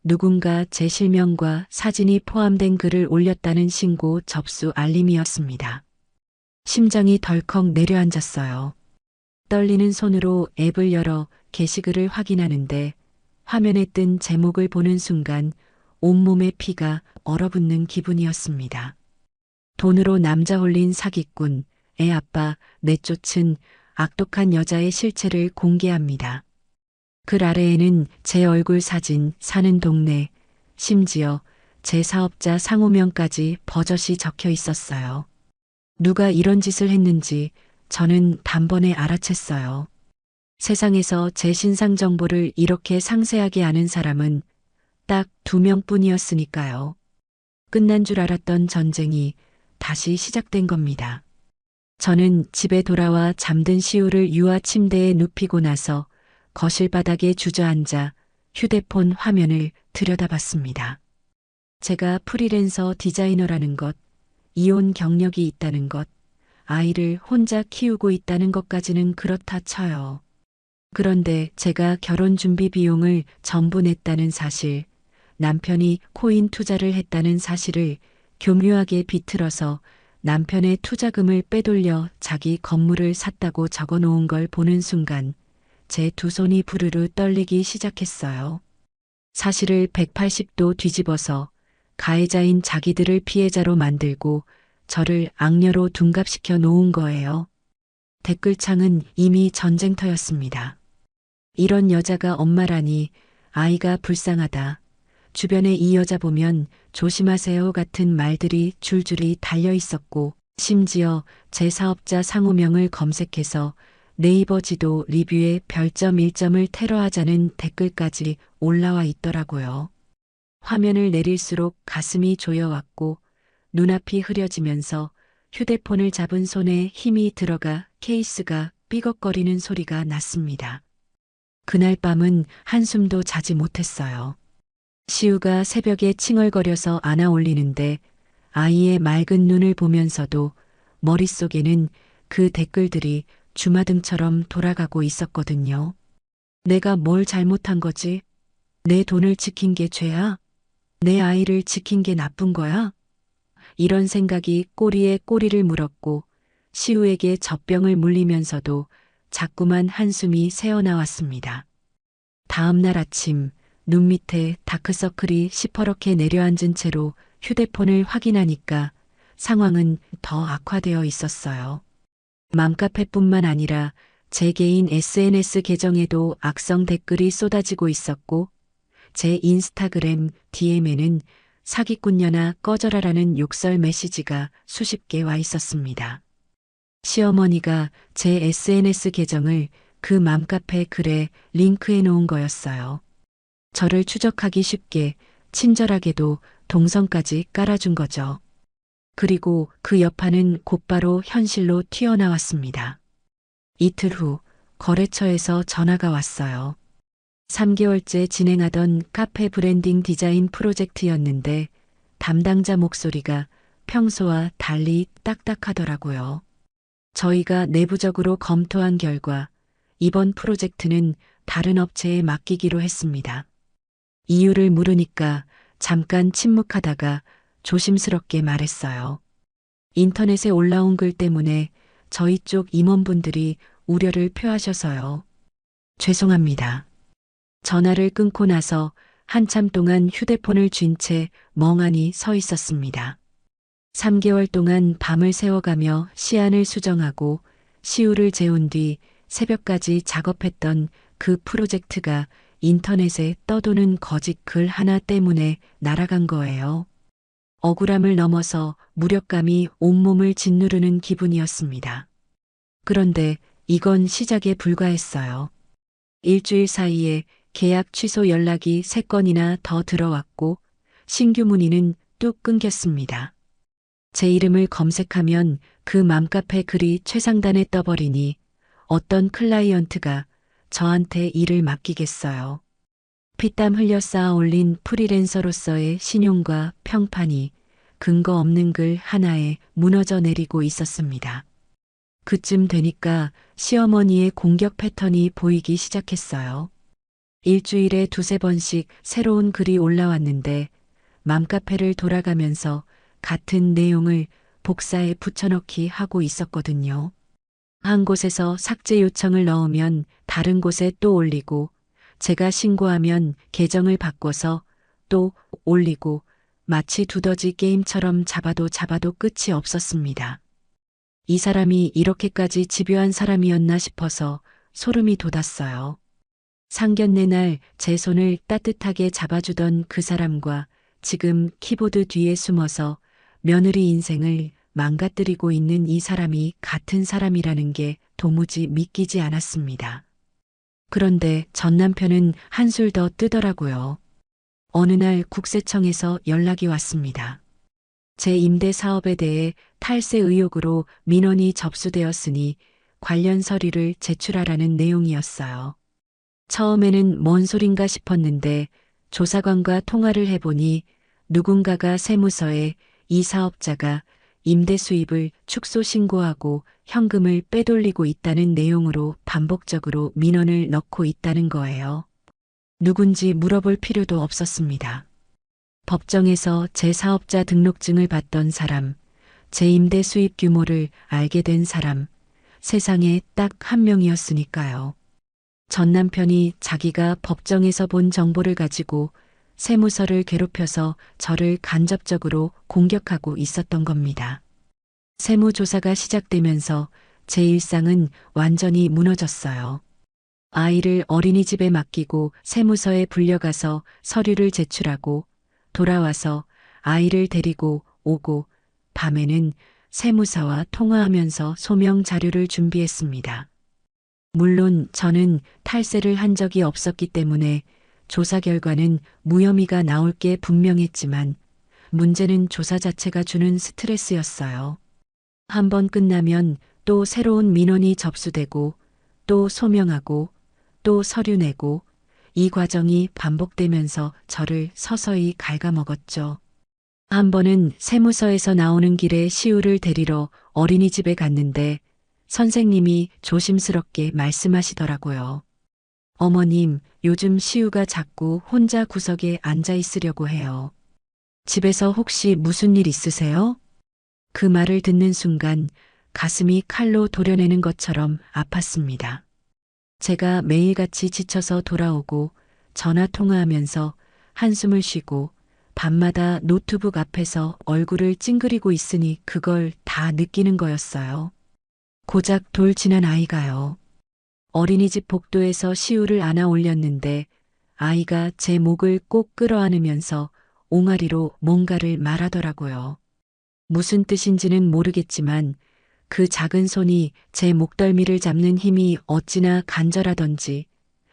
누군가 제 실명과 사진이 포함된 글을 올렸다는 신고 접수 알림이었습니다. 심장이 덜컥 내려앉았어요. 떨리는 손으로 앱을 열어 게시글을 확인하는데 화면에 뜬 제목을 보는 순간 온몸에 피가 얼어붙는 기분이었습니다. 돈으로 남자 홀린 사기꾼, 애 아빠 내쫓은 악독한 여자의 실체를 공개합니다. 글 아래에는 제 얼굴 사진, 사는 동네, 심지어 제 사업자 상호명까지 버젓이 적혀 있었어요. 누가 이런 짓을 했는지 저는 단번에 알아챘어요. 세상에서 제 신상 정보를 이렇게 상세하게 아는 사람은 딱 2명뿐이었으니까요. 끝난 줄 알았던 전쟁이 다시 시작된 겁니다. 저는 집에 돌아와 잠든 시우를 유아 침대에 눕히고 나서 거실 바닥에 주저앉아 휴대폰 화면을 들여다봤습니다. 제가 프리랜서 디자이너라는 것, 이혼 경력이 있다는 것, 아이를 혼자 키우고 있다는 것까지는 그렇다 쳐요. 그런데 제가 결혼 준비 비용을 전부 냈다는 사실, 남편이 코인 투자를 했다는 사실을 교묘하게 비틀어서 남편의 투자금을 빼돌려 자기 건물을 샀다고 적어 놓은 걸 보는 순간 제 두 손이 부르르 떨리기 시작했어요. 사실을 180도 뒤집어서 가해자인 자기들을 피해자로 만들고 저를 악녀로 둔갑시켜 놓은 거예요. 댓글창은 이미 전쟁터였습니다. 이런 여자가 엄마라니, 아이가 불쌍하다. 주변에 이 여자 보면 조심하세요 같은 말들이 줄줄이 달려 있었고 심지어 제 사업자 상호명을 검색해서 네이버 지도 리뷰에 별점 1점을 테러하자는 댓글까지 올라와 있더라고요. 화면을 내릴수록 가슴이 조여왔고 눈앞이 흐려지면서 휴대폰을 잡은 손에 힘이 들어가 케이스가 삐걱거리는 소리가 났습니다. 그날 밤은 한숨도 자지 못했어요. 시우가 새벽에 칭얼거려서 안아 올리는데 아이의 맑은 눈을 보면서도 머릿속에는 그 댓글들이 주마등처럼 돌아가고 있었거든요. 내가 뭘 잘못한 거지? 내 돈을 지킨 게 죄야? 내 아이를 지킨 게 나쁜 거야? 이런 생각이 꼬리에 꼬리를 물었고 시우에게 젖병을 물리면서도 자꾸만 한숨이 새어나왔습니다. 다음 날 아침 눈 밑에 다크서클이 시퍼렇게 내려앉은 채로 휴대폰을 확인하니까 상황은 더 악화되어 있었어요. 맘카페뿐만 아니라 제 개인 SNS 계정에도 악성 댓글이 쏟아지고 있었고 제 인스타그램 DM에는 사기꾼녀나 꺼져라라는 욕설 메시지가 수십 개 와 있었습니다. 시어머니가 제 SNS 계정을 그 맘카페 글에 링크해 놓은 거였어요. 저를 추적하기 쉽게 친절하게도 동선까지 깔아준 거죠. 그리고 그 여파는 곧바로 현실로 튀어나왔습니다. 이틀 후 거래처에서 전화가 왔어요. 3개월째 진행하던 카페 브랜딩 디자인 프로젝트였는데 담당자 목소리가 평소와 달리 딱딱하더라고요. 저희가 내부적으로 검토한 결과 이번 프로젝트는 다른 업체에 맡기기로 했습니다. 이유를 물으니까 잠깐 침묵하다가 조심스럽게 말했어요. 인터넷에 올라온 글 때문에 저희 쪽 임원분들이 우려를 표하셔서요. 죄송합니다. 전화를 끊고 나서 한참 동안 휴대폰을 쥔 채 멍하니 서 있었습니다. 3개월 동안 밤을 새워가며 시안을 수정하고 시우를 재운 뒤 새벽까지 작업했던 그 프로젝트가 인터넷에 떠도는 거짓 글 하나 때문에 날아간 거예요. 억울함을 넘어서 무력감이 온몸을 짓누르는 기분이었습니다. 그런데 이건 시작에 불과했어요. 일주일 사이에 계약 취소 연락이 3건이나 더 들어왔고 신규 문의는 뚝 끊겼습니다. 제 이름을 검색하면 그 맘카페 글이 최상단에 떠버리니 어떤 클라이언트가 저한테 일을 맡기겠어요. 피땀 흘려 쌓아 올린 프리랜서로서의 신용과 평판이 근거 없는 글 하나에 무너져 내리고 있었습니다. 그쯤 되니까 시어머니의 공격 패턴이 보이기 시작했어요. 일주일에 2~3번씩 새로운 글이 올라왔는데 맘카페를 돌아가면서 같은 내용을 복사해 붙여넣기 하고 있었거든요. 한 곳에서 삭제 요청을 넣으면 다른 곳에 또 올리고 제가 신고하면 계정을 바꿔서 또 올리고 마치 두더지 게임처럼 잡아도 끝이 없었습니다. 이 사람이 이렇게까지 집요한 사람이었나 싶어서 소름이 돋았어요. 상견례 날 제 손을 따뜻하게 잡아주던 그 사람과 지금 키보드 뒤에 숨어서 며느리 인생을 망가뜨리고 있는 이 사람이 같은 사람이라는 게 도무지 믿기지 않았습니다. 그런데 전 남편은 한술 더 뜨더라고요. 어느 날 국세청에서 연락이 왔습니다. 제 임대 사업에 대해 탈세 의혹으로 민원이 접수되었으니 관련 서류를 제출하라는 내용이었어요. 처음에는 뭔 소린가 싶었는데 조사관과 통화를 해보니 누군가가 세무서에 이 사업자가 임대 수입을 축소 신고하고 현금을 빼돌리고 있다는 내용으로 반복적으로 민원을 넣고 있다는 거예요. 누군지 물어볼 필요도 없었습니다. 법정에서 제 사업자 등록증을 받던 사람, 제 임대 수입 규모를 알게 된 사람, 세상에 딱 한 명이었으니까요. 전 남편이 자기가 법정에서 본 정보를 가지고 세무서를 괴롭혀서 저를 간접적으로 공격하고 있었던 겁니다. 세무조사가 시작되면서 제 일상은 완전히 무너졌어요. 아이를 어린이집에 맡기고 세무서에 불려가서 서류를 제출하고 돌아와서 아이를 데리고 오고 밤에는 세무사와 통화하면서 소명 자료를 준비했습니다. 물론 저는 탈세를 한 적이 없었기 때문에 조사 결과는 무혐의가 나올 게 분명했지만 문제는 조사 자체가 주는 스트레스였어요. 한 번 끝나면 또 새로운 민원이 접수되고 또 소명하고 또 서류 내고 이 과정이 반복되면서 저를 서서히 갉아먹었죠. 한 번은 세무서에서 나오는 길에 시우를 데리러 어린이집에 갔는데 선생님이 조심스럽게 말씀하시더라고요. 어머님, 요즘 시우가 자꾸 혼자 구석에 앉아 있으려고 해요. 집에서 혹시 무슨 일 있으세요? 그 말을 듣는 순간 가슴이 칼로 도려내는 것처럼 아팠습니다. 제가 매일같이 지쳐서 돌아오고 전화 통화하면서 한숨을 쉬고 밤마다 노트북 앞에서 얼굴을 찡그리고 있으니 그걸 다 느끼는 거였어요. 고작 돌 지난 아이가요. 어린이집 복도에서 시우를 안아 올렸는데 아이가 제 목을 꼭 끌어안으면서 옹알이로 뭔가를 말하더라고요. 무슨 뜻인지는 모르겠지만 그 작은 손이 제 목덜미를 잡는 힘이 어찌나 간절하던지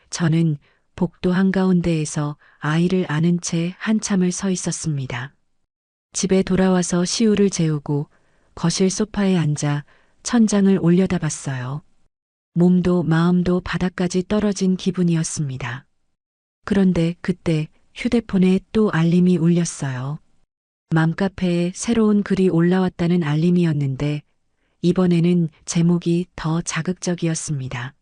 저는 복도 한가운데에서 아이를 안은 채 한참을 서 있었습니다. 집에 돌아와서 시우를 재우고 거실 소파에 앉아 천장을 올려다봤어요. 몸도 마음도 바닥까지 떨어진 기분이었습니다. 그런데 그때 휴대폰에 또 알림이 울렸어요. 맘카페에 새로운 글이 올라왔다는 알림이었는데 이번에는 제목이 더 자극적이었습니다.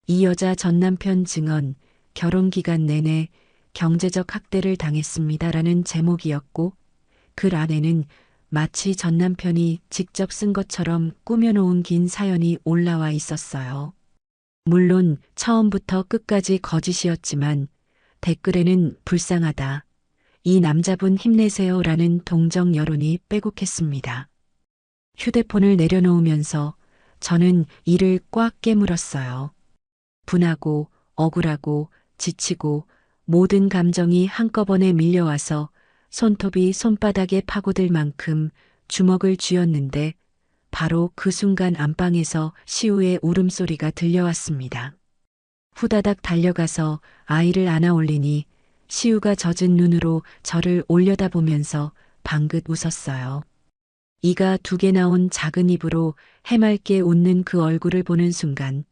이 여자 전 남편 증언, 결혼 기간 내내 경제적 학대를 당했습니다라는 제목이었고 글 안에는 마치 전 남편이 직접 쓴 것처럼 꾸며놓은 긴 사연이 올라와 있었어요. 물론 처음부터 끝까지 거짓이었지만 댓글에는 불쌍하다. 이 남자분 힘내세요라는 동정 여론이 빼곡했습니다. 휴대폰을 내려놓으면서 저는 이를 꽉 깨물었어요. 분하고 억울하고 지치고 모든 감정이 한꺼번에 밀려와서 손톱이 손바닥에 파고들 만큼 주먹을 쥐었는데 바로 그 순간 안방에서 시우의 울음소리가 들려왔습니다. 후다닥 달려가서 아이를 안아 올리니 시우가 젖은 눈으로 저를 올려다보면서 방긋 웃었어요. 이가 두 개 나온 작은 입으로 해맑게 웃는 그 얼굴을 보는 순간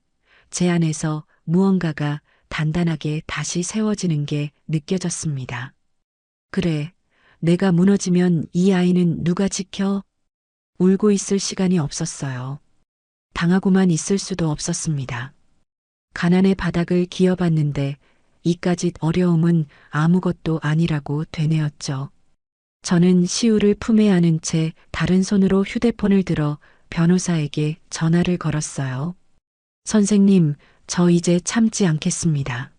제 안에서 무언가가 단단하게 다시 세워지는 게 느껴졌습니다. 그래, 내가 무너지면 이 아이는 누가 지켜? 울고 있을 시간이 없었어요. 당하고만 있을 수도 없었습니다. 가난의 바닥을 기어봤는데 이까짓 어려움은 아무것도 아니라고 되뇌었죠. 저는 시우를 품에 안은 채 다른 손으로 휴대폰을 들어 변호사에게 전화를 걸었어요. 선생님, 저 이제 참지 않겠습니다.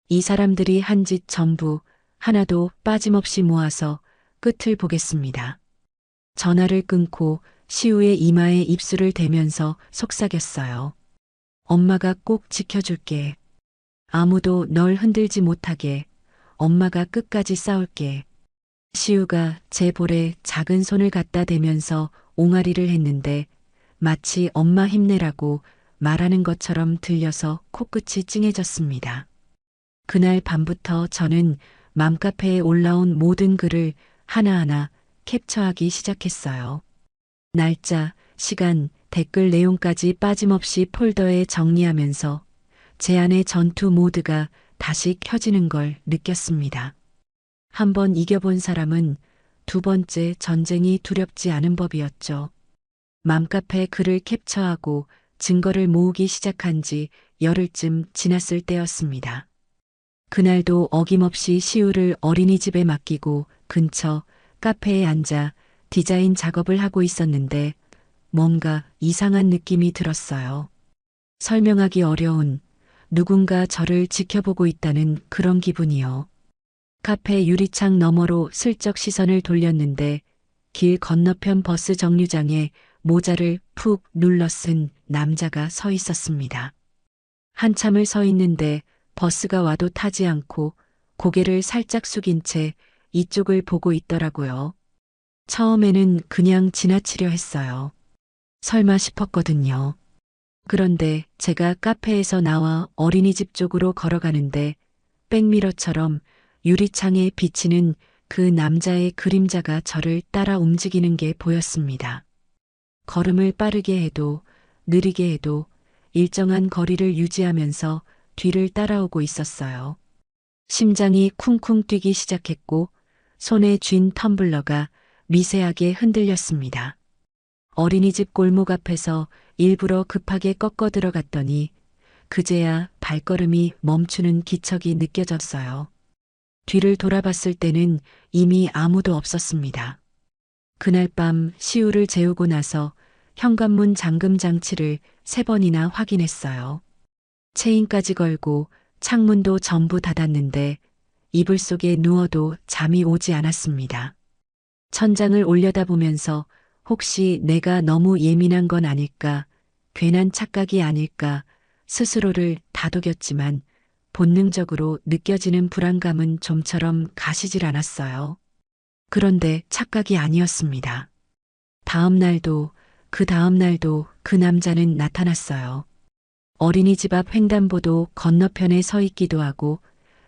이 사람들이 한 짓 전부 하나도 빠짐없이 모아서 끝을 보겠습니다. 전화를 끊고 시우의 이마에 입술을 대면서 속삭였어요. 엄마가 꼭 지켜줄게. 아무도 널 흔들지 못하게. 엄마가 끝까지 싸울게. 시우가 제 볼에 작은 손을 갖다 대면서 옹알이를 했는데 마치 엄마 힘내라고 말하는 것처럼 들려서 코끝이 찡해졌습니다. 그날 밤부터 저는 맘카페에 올라온 모든 글을 하나하나 캡처하기 시작했어요. 날짜, 시간, 댓글 내용까지 빠짐없이 폴더에 정리하면서 제 안의 전투 모드가 다시 켜지는 걸 느꼈습니다. 한번 이겨본 사람은 두 번째 전쟁이 두렵지 않은 법이었죠. 맘카페 글을 캡처하고 증거를 모으기 시작한 지 열흘쯤 지났을 때였습니다. 그날도 어김없이 시우를 어린이집에 맡기고 근처 카페에 앉아 디자인 작업을 하고 있었는데 뭔가 이상한 느낌이 들었어요. 설명하기 어려운 누군가 저를 지켜보고 있다는 그런 기분이요. 카페 유리창 너머로 슬쩍 시선을 돌렸는데 길 건너편 버스 정류장에 모자를 푹 눌러 쓴 남자가 서 있었습니다. 한참을 서 있는데 버스가 와도 타지 않고 고개를 살짝 숙인 채 이쪽을 보고 있더라고요. 처음에는 그냥 지나치려 했어요. 설마 싶었거든요. 그런데 제가 카페에서 나와 어린이집 쪽으로 걸어가는데 백미러처럼 유리창에 비치는 그 남자의 그림자가 저를 따라 움직이는 게 보였습니다. 걸음을 빠르게 해도 느리게 해도 일정한 거리를 유지하면서 뒤를 따라오고 있었어요. 심장이 쿵쿵 뛰기 시작했고 손에 쥔 텀블러가 미세하게 흔들렸습니다. 어린이집 골목 앞에서 일부러 급하게 꺾어 들어갔더니 그제야 발걸음이 멈추는 기척이 느껴졌어요. 뒤를 돌아봤을 때는 이미 아무도 없었습니다. 그날 밤 시우를 재우고 나서 현관문 잠금 장치를 3번이나 확인했어요. 체인까지 걸고 창문도 전부 닫았는데 이불 속에 누워도 잠이 오지 않았습니다. 천장을 올려다보면서 혹시 내가 너무 예민한 건 아닐까, 괜한 착각이 아닐까 스스로를 다독였지만 본능적으로 느껴지는 불안감은 좀처럼 가시질 않았어요. 그런데 착각이 아니었습니다. 다음 날도 그 다음 날도 그 남자는 나타났어요. 어린이집 앞 횡단보도 건너편에 서 있기도 하고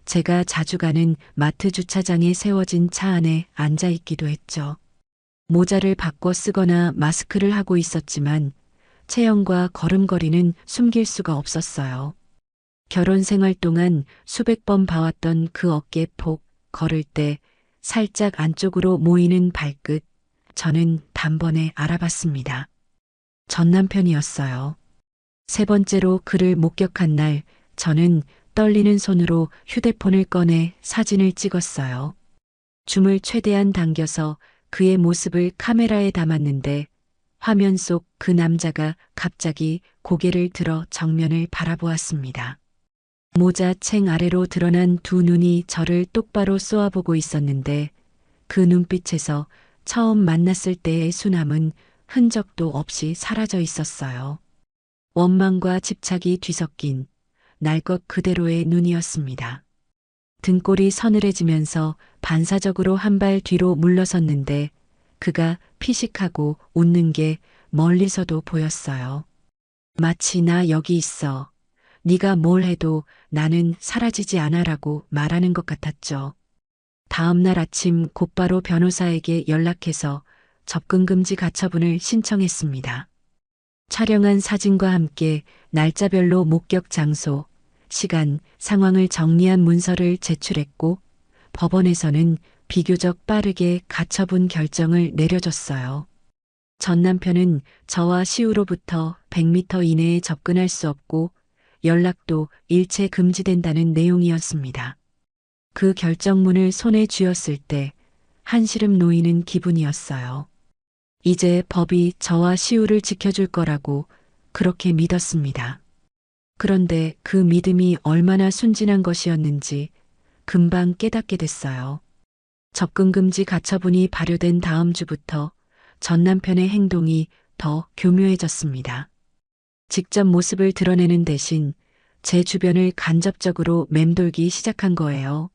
제가 자주 가는 마트 주차장에 세워진 차 안에 앉아 있기도 했죠. 모자를 바꿔 쓰거나 마스크를 하고 있었지만 체형과 걸음걸이는 숨길 수가 없었어요. 결혼 생활 동안 수백 번 봐왔던 그 어깨 폭, 걸을 때 살짝 안쪽으로 모이는 발끝, 저는 단번에 알아봤습니다. 전 남편이었어요. 세 번째로 그를 목격한 날, 저는 떨리는 손으로 휴대폰을 꺼내 사진을 찍었어요. 줌을 최대한 당겨서 그의 모습을 카메라에 담았는데 화면 속 그 남자가 갑자기 고개를 들어 정면을 바라보았습니다. 모자 챙 아래로 드러난 두 눈이 저를 똑바로 쏘아보고 있었는데 그 눈빛에서 처음 만났을 때의 순함은 흔적도 없이 사라져 있었어요. 원망과 집착이 뒤섞인 날 것 그대로의 눈이었습니다. 등골이 서늘해지면서 반사적으로 한 발 뒤로 물러섰는데 그가 피식하고 웃는 게 멀리서도 보였어요. 마치 나 여기 있어. 네가 뭘 해도 나는 사라지지 않아라고 말하는 것 같았죠. 다음 날 아침 곧바로 변호사에게 연락해서 접근금지 가처분을 신청했습니다. 촬영한 사진과 함께 날짜별로 목격 장소, 시간, 상황을 정리한 문서를 제출했고 법원에서는 비교적 빠르게 가처분 결정을 내려줬어요. 전 남편은 저와 시우로부터 100m 이내에 접근할 수 없고 연락도 일체 금지된다는 내용이었습니다. 그 결정문을 손에 쥐었을 때 한시름 놓이는 기분이었어요. 이제 법이 저와 시우를 지켜줄 거라고 그렇게 믿었습니다. 그런데 그 믿음이 얼마나 순진한 것이었는지 금방 깨닫게 됐어요. 접근금지 가처분이 발효된 다음 주부터 전 남편의 행동이 더 교묘해졌습니다. 직접 모습을 드러내는 대신 제 주변을 간접적으로 맴돌기 시작한 거예요.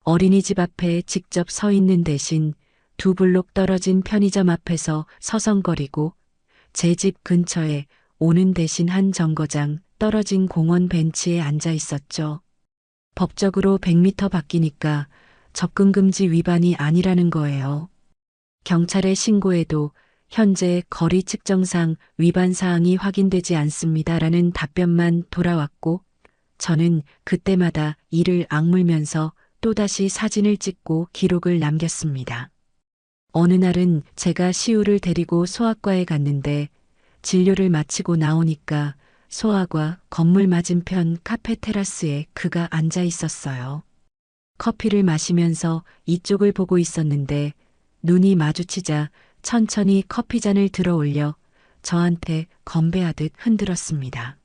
어린이집 앞에 직접 서 있는 대신 두 블록 떨어진 편의점 앞에서 서성거리고 제 집 근처에 오는 대신 한 정거장 떨어진 공원 벤치에 앉아 있었죠. 법적으로 100m 밖이니까 접근금지 위반이 아니라는 거예요. 경찰에 신고해도 현재 거리 측정상 위반 사항이 확인되지 않습니다라는 답변만 돌아왔고 저는 그때마다 이를 악물면서 또다시 사진을 찍고 기록을 남겼습니다. 어느 날은 제가 시우를 데리고 소아과에 갔는데 진료를 마치고 나오니까 소아과 건물 맞은편 카페 테라스에 그가 앉아 있었어요. 커피를 마시면서 이쪽을 보고 있었는데 눈이 마주치자 천천히 커피잔을 들어 올려 저한테 건배하듯 흔들었습니다.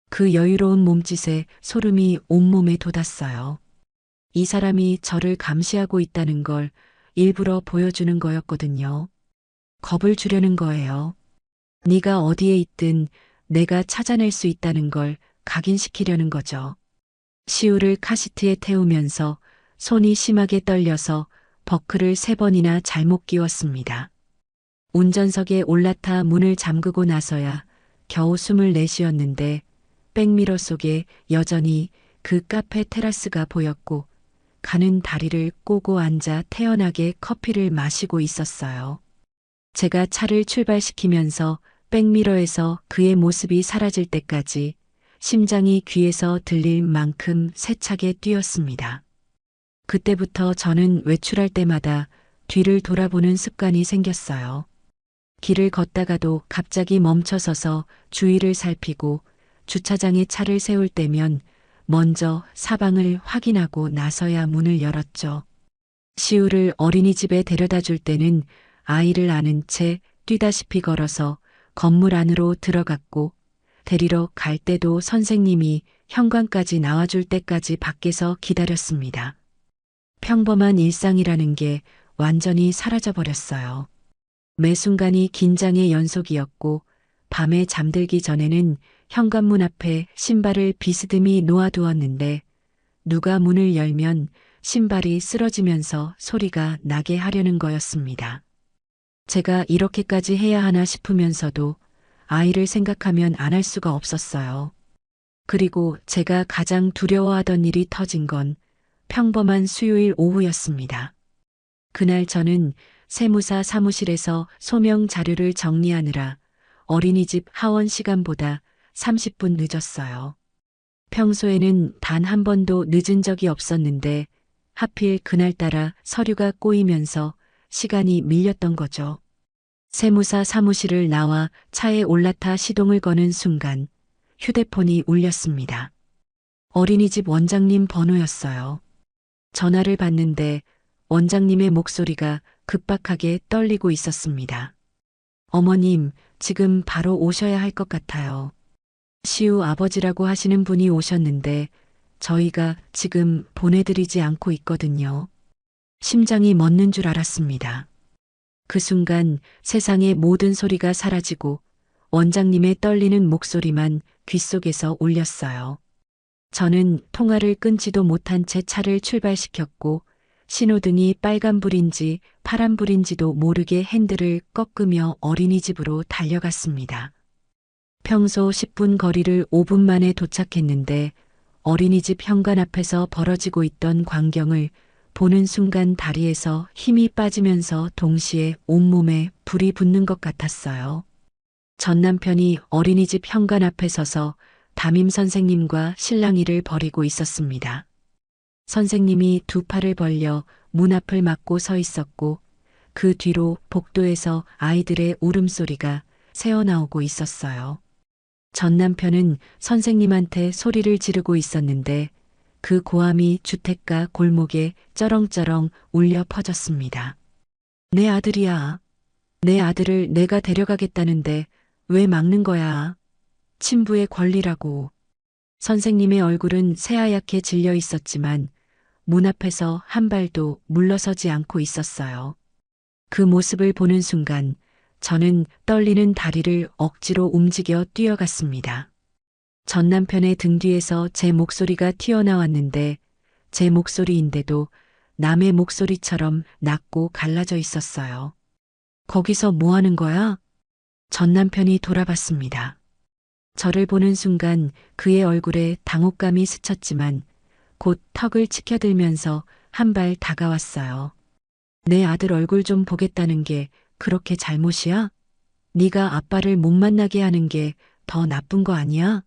그 여유로운 몸짓에 소름이 온몸에 돋았어요. 이 사람이 저를 감시하고 있다는 걸 일부러 보여주는 거였거든요. 겁을 주려는 거예요. 네가 어디에 있든 내가 찾아낼 수 있다는 걸 각인시키려는 거죠. 시우를 카시트에 태우면서 손이 심하게 떨려서 버클을 3번이나 잘못 끼웠습니다. 운전석에 올라타 문을 잠그고 나서야 겨우 숨을 내쉬었는데 백미러 속에 여전히 그 카페 테라스가 보였고 가는 다리를 꼬고 앉아 태연하게 커피를 마시고 있었어요. 제가 차를 출발시키면서 백미러에서 그의 모습이 사라질 때까지 심장이 귀에서 들릴 만큼 세차게 뛰었습니다. 그때부터 저는 외출할 때마다 뒤를 돌아보는 습관이 생겼어요. 길을 걷다가도 갑자기 멈춰서서 주위를 살피고 주차장에 차를 세울 때면 먼저 사방을 확인하고 나서야 문을 열었죠. 시우를 어린이집에 데려다 줄 때는 아이를 안은 채 뛰다시피 걸어서 건물 안으로 들어갔고 데리러 갈 때도 선생님이 현관까지 나와줄 때까지 밖에서 기다렸습니다. 평범한 일상이라는 게 완전히 사라져버렸어요. 매 순간이 긴장의 연속이었고 밤에 잠들기 전에는 현관문 앞에 신발을 비스듬히 놓아두었는데 누가 문을 열면 신발이 쓰러지면서 소리가 나게 하려는 거였습니다. 제가 이렇게까지 해야 하나 싶으면서도 아이를 생각하면 안 할 수가 없었어요. 그리고 제가 가장 두려워하던 일이 터진 건 평범한 수요일 오후였습니다. 그날 저는 세무사 사무실에서 소명 자료를 정리하느라 어린이집 하원 시간보다 30분 늦었어요. 평소에는 단 한 번도 늦은 적이 없었는데 하필 그날따라 서류가 꼬이면서 시간이 밀렸던 거죠. 세무사 사무실을 나와 차에 올라타 시동을 거는 순간 휴대폰이 울렸습니다. 어린이집 원장님 번호였어요. 전화를 받는데 원장님의 목소리가 급박하게 떨리고 있었습니다. 어머님, 지금 바로 오셔야 할 것 같아요. 시우 아버지라고 하시는 분이 오셨는데 저희가 지금 보내드리지 않고 있거든요. 심장이 멎는 줄 알았습니다. 그 순간 세상의 모든 소리가 사라지고 원장님의 떨리는 목소리만 귓속에서 울렸어요. 저는 통화를 끊지도 못한 채 차를 출발시켰고 신호등이 빨간불인지 파란불인지도 모르게 핸들을 꺾으며 어린이집으로 달려갔습니다. 평소 10분 거리를 5분 만에 도착했는데 어린이집 현관 앞에서 벌어지고 있던 광경을 보는 순간 다리에서 힘이 빠지면서 동시에 온몸에 불이 붙는 것 같았어요. 전 남편이 어린이집 현관 앞에 서서 담임 선생님과 실랑이를 벌이고 있었습니다. 선생님이 두 팔을 벌려 문 앞을 막고 서 있었고 그 뒤로 복도에서 아이들의 울음소리가 새어나오고 있었어요. 전 남편은 선생님한테 소리를 지르고 있었는데 그 고함이 주택가 골목에 쩌렁쩌렁 울려 퍼졌습니다. 내 아들이야. 내 아들을 내가 데려가겠다는데 왜 막는 거야? 친부의 권리라고. 선생님의 얼굴은 새하얗게 질려 있었지만 문 앞에서 한 발도 물러서지 않고 있었어요. 그 모습을 보는 순간 저는 떨리는 다리를 억지로 움직여 뛰어갔습니다. 전 남편의 등 뒤에서 제 목소리가 튀어나왔는데 제 목소리인데도 남의 목소리처럼 낮고 갈라져 있었어요. 거기서 뭐 하는 거야? 전 남편이 돌아봤습니다. 저를 보는 순간 그의 얼굴에 당혹감이 스쳤지만 곧 턱을 치켜들면서 한 발 다가왔어요. 내 아들 얼굴 좀 보겠다는 게 그렇게 잘못이야? 네가 아빠를 못 만나게 하는 게 더 나쁜 거 아니야?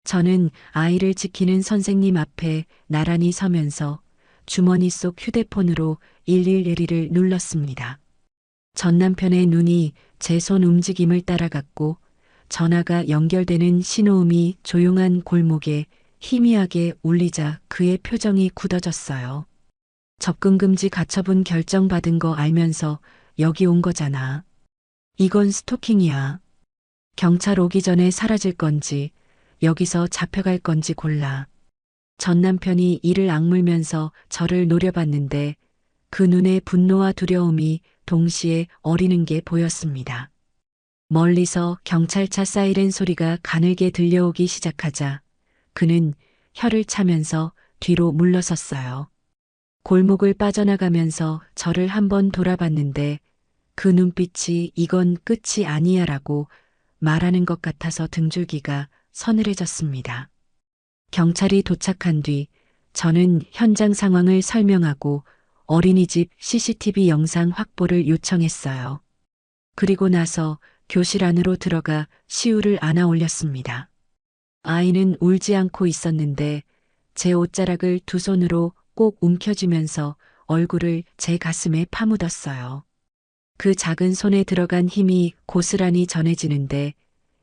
저는 아이를 지키는 선생님 앞에 나란히 서면서 주머니 속 휴대폰으로 111을 눌렀습니다. 전 남편의 눈이 제 손 움직임을 따라갔고 전화가 연결되는 신호음이 조용한 골목에 희미하게 울리자 그의 표정이 굳어졌어요. 접근금지 가처분 결정받은 거 알면서 여기 온 거잖아. 이건 스토킹이야. 경찰 오기 전에 사라질 건지 여기서 잡혀갈 건지 골라. 전 남편이 이를 악물면서 저를 노려봤는데 그 눈에 분노와 두려움이 동시에 어리는 게 보였습니다. 멀리서 경찰차 사이렌 소리가 가늘게 들려오기 시작하자 그는 혀를 차면서 뒤로 물러섰어요. 골목을 빠져나가면서 저를 한번 돌아봤는데 그 눈빛이 이건 끝이 아니야라고 말하는 것 같아서 등줄기가 서늘해졌습니다. 경찰이 도착한 뒤 저는 현장 상황을 설명하고 어린이집 CCTV 영상 확보를 요청했어요. 그리고 나서 교실 안으로 들어가 시우를 안아 올렸습니다. 아이는 울지 않고 있었는데 제 옷자락을 두 손으로 꼭 움켜쥐면서 얼굴을 제 가슴에 파묻었어요. 그 작은 손에 들어간 힘이 고스란히 전해지는데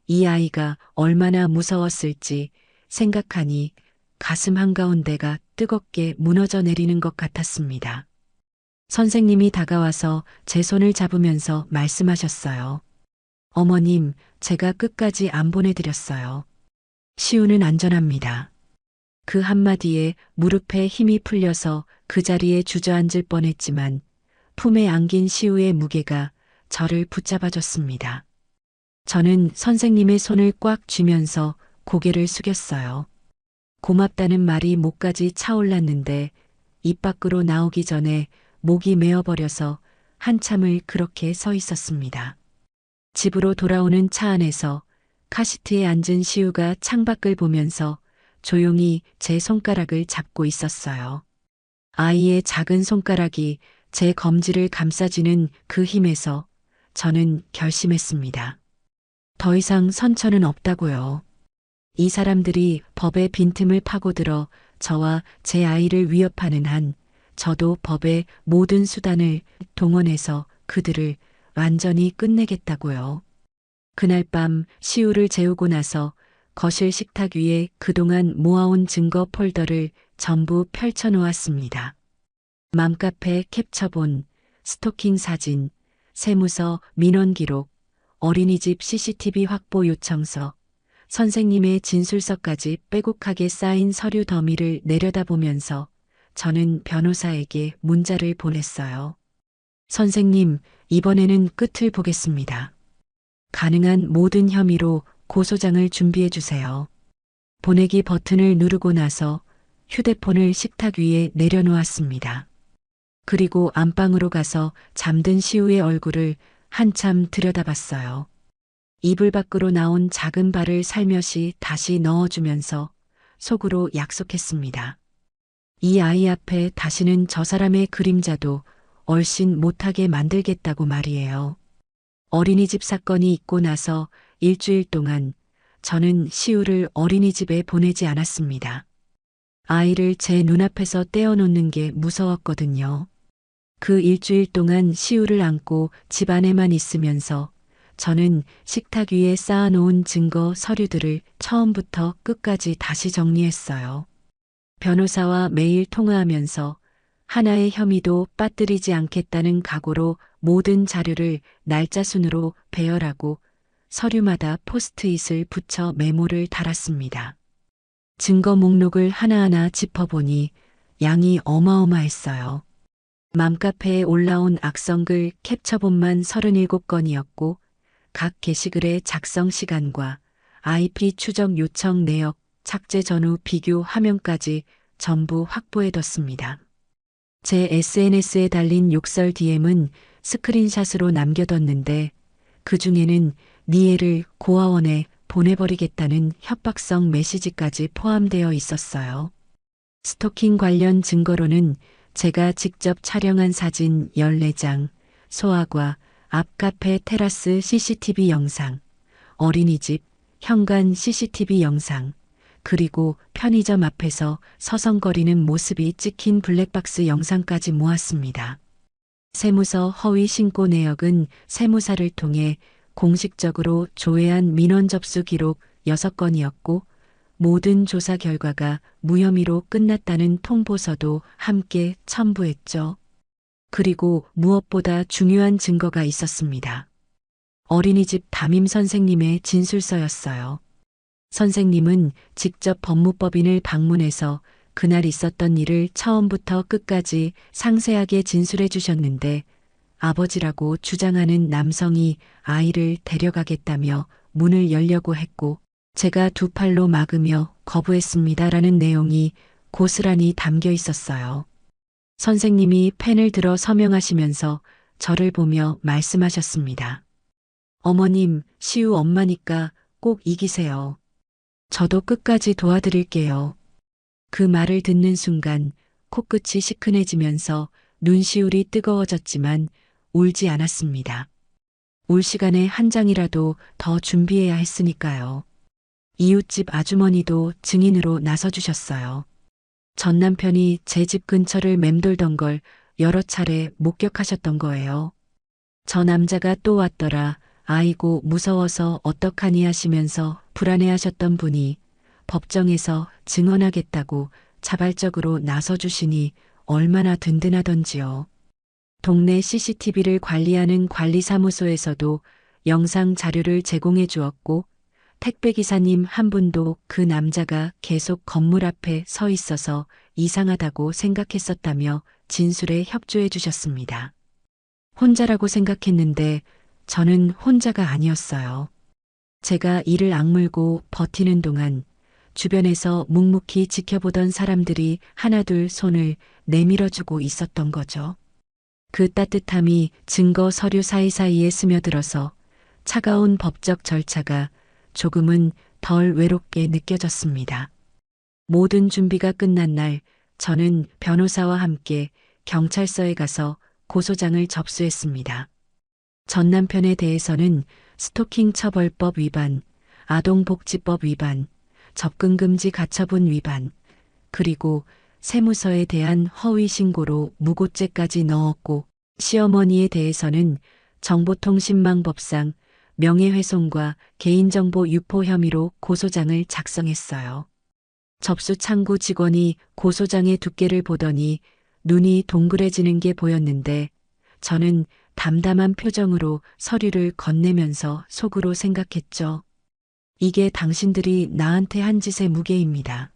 이 아이가 얼마나 무서웠을지 생각하니 가슴 한가운데가 뜨겁게 무너져 내리는 것 같았습니다. 선생님이 다가와서 제 손을 잡으면서 말씀하셨어요. 어머님, 제가 끝까지 안 보내드렸어요. 시우는 안전합니다. 그 한마디에 무릎에 힘이 풀려서 그 자리에 주저앉을 뻔했지만 품에 안긴 시우의 무게가 저를 붙잡아줬습니다. 저는 선생님의 손을 꽉 쥐면서 고개를 숙였어요. 고맙다는 말이 목까지 차올랐는데 입 밖으로 나오기 전에 목이 메어버려서 한참을 그렇게 서 있었습니다. 집으로 돌아오는 차 안에서 카시트에 앉은 시우가 창밖을 보면서 조용히 제 손가락을 잡고 있었어요. 아이의 작은 손가락이 제 검지를 감싸지는 그 힘에서 저는 결심했습니다. 더 이상 선처는 없다고요. 이 사람들이 법의 빈틈을 파고들어 저와 제 아이를 위협하는 한 저도 법의 모든 수단을 동원해서 그들을 완전히 끝내겠다고요. 그날 밤 시우를 재우고 나서 거실 식탁 위에 그동안 모아온 증거 폴더를 전부 펼쳐 놓았습니다. 맘카페 캡처본, 스토킹 사진, 세무서 민원 기록, 어린이집 CCTV 확보 요청서, 선생님의 진술서까지 빼곡하게 쌓인 서류 더미를 내려다보면서 저는 변호사에게 문자를 보냈어요. 선생님, 이번에는 끝을 보겠습니다. 가능한 모든 혐의로 고소장을 준비해 주세요. 보내기 버튼을 누르고 나서 휴대폰을 식탁 위에 내려놓았습니다. 그리고 안방으로 가서 잠든 시우의 얼굴을 한참 들여다봤어요. 이불 밖으로 나온 작은 발을 살며시 다시 넣어주면서 속으로 약속했습니다. 이 아이 앞에 다시는 저 사람의 그림자도 얼씬 못하게 만들겠다고 말이에요. 어린이집 사건이 있고 나서 일주일 동안 저는 시우를 어린이집에 보내지 않았습니다. 아이를 제 눈앞에서 떼어놓는 게 무서웠거든요. 그 일주일 동안 시우를 안고 집 안에만 있으면서 저는 식탁 위에 쌓아놓은 증거 서류들을 처음부터 끝까지 다시 정리했어요. 변호사와 매일 통화하면서 하나의 혐의도 빠뜨리지 않겠다는 각오로 모든 자료를 날짜 순으로 배열하고 서류마다 포스트잇을 붙여 메모를 달았습니다. 증거 목록을 하나하나 짚어보니 양이 어마어마했어요. 맘카페에 올라온 악성글 캡처본만 37건이었고 각 게시글의 작성 시간과 IP 추적 요청 내역, 착제 전후 비교 화면까지 전부 확보해뒀습니다. 제 SNS에 달린 욕설 DM은 스크린샷으로 남겨뒀는데 그 중에는 네 애를 고아원에 보내버리겠다는 협박성 메시지까지 포함되어 있었어요. 스토킹 관련 증거로는 제가 직접 촬영한 사진 14장, 소아과, 앞 카페 테라스 CCTV 영상, 어린이집, 현관 CCTV 영상, 그리고 편의점 앞에서 서성거리는 모습이 찍힌 블랙박스 영상까지 모았습니다. 세무서 허위 신고 내역은 세무사를 통해 공식적으로 조회한 민원 접수 기록 6건이었고 모든 조사 결과가 무혐의로 끝났다는 통보서도 함께 첨부했죠. 그리고 무엇보다 중요한 증거가 있었습니다. 어린이집 담임 선생님의 진술서였어요. 선생님은 직접 법무법인을 방문해서 그날 있었던 일을 처음부터 끝까지 상세하게 진술해 주셨는데 아버지라고 주장하는 남성이 아이를 데려가겠다며 문을 열려고 했고 제가 두 팔로 막으며 거부했습니다라는 내용이 고스란히 담겨 있었어요. 선생님이 펜을 들어 서명하시면서 저를 보며 말씀하셨습니다. 어머님, 시우 엄마니까 꼭 이기세요. 저도 끝까지 도와드릴게요. 그 말을 듣는 순간 코끝이 시큰해지면서 눈시울이 뜨거워졌지만 울지 않았습니다. 울 시간에 한 장이라도 더 준비해야 했으니까요. 이웃집 아주머니도 증인으로 나서주셨어요. 전 남편이 제 집 근처를 맴돌던 걸 여러 차례 목격하셨던 거예요. 저 남자가 또 왔더라. 아이고 무서워서 어떡하니 하시면서 불안해하셨던 분이 법정에서 증언하겠다고 자발적으로 나서주시니 얼마나 든든하던지요. 동네 CCTV를 관리하는 관리사무소에서도 영상 자료를 제공해 주었고 택배기사님 한 분도 그 남자가 계속 건물 앞에 서 있어서 이상하다고 생각했었다며 진술에 협조해 주셨습니다. 혼자라고 생각했는데 저는 혼자가 아니었어요. 제가 이를 악물고 버티는 동안 주변에서 묵묵히 지켜보던 사람들이 하나둘 손을 내밀어주고 있었던 거죠. 그 따뜻함이 증거 서류 사이사이에 스며들어서 차가운 법적 절차가 조금은 덜 외롭게 느껴졌습니다. 모든 준비가 끝난 날 저는 변호사와 함께 경찰서에 가서 고소장을 접수했습니다. 전 남편에 대해서는 스토킹 처벌법 위반, 아동복지법 위반, 접근금지 가처분 위반, 그리고 세무서에 대한 허위 신고로 무고죄까지 넣었고, 시어머니에 대해서는 정보통신망법상 명예훼손과 개인정보 유포 혐의로 고소장을 작성했어요. 접수창구 직원이 고소장의 두께를 보더니 눈이 동그래지는 게 보였는데 저는 담담한 표정으로 서류를 건네면서 속으로 생각했죠. 이게 당신들이 나한테 한 짓의 무게입니다.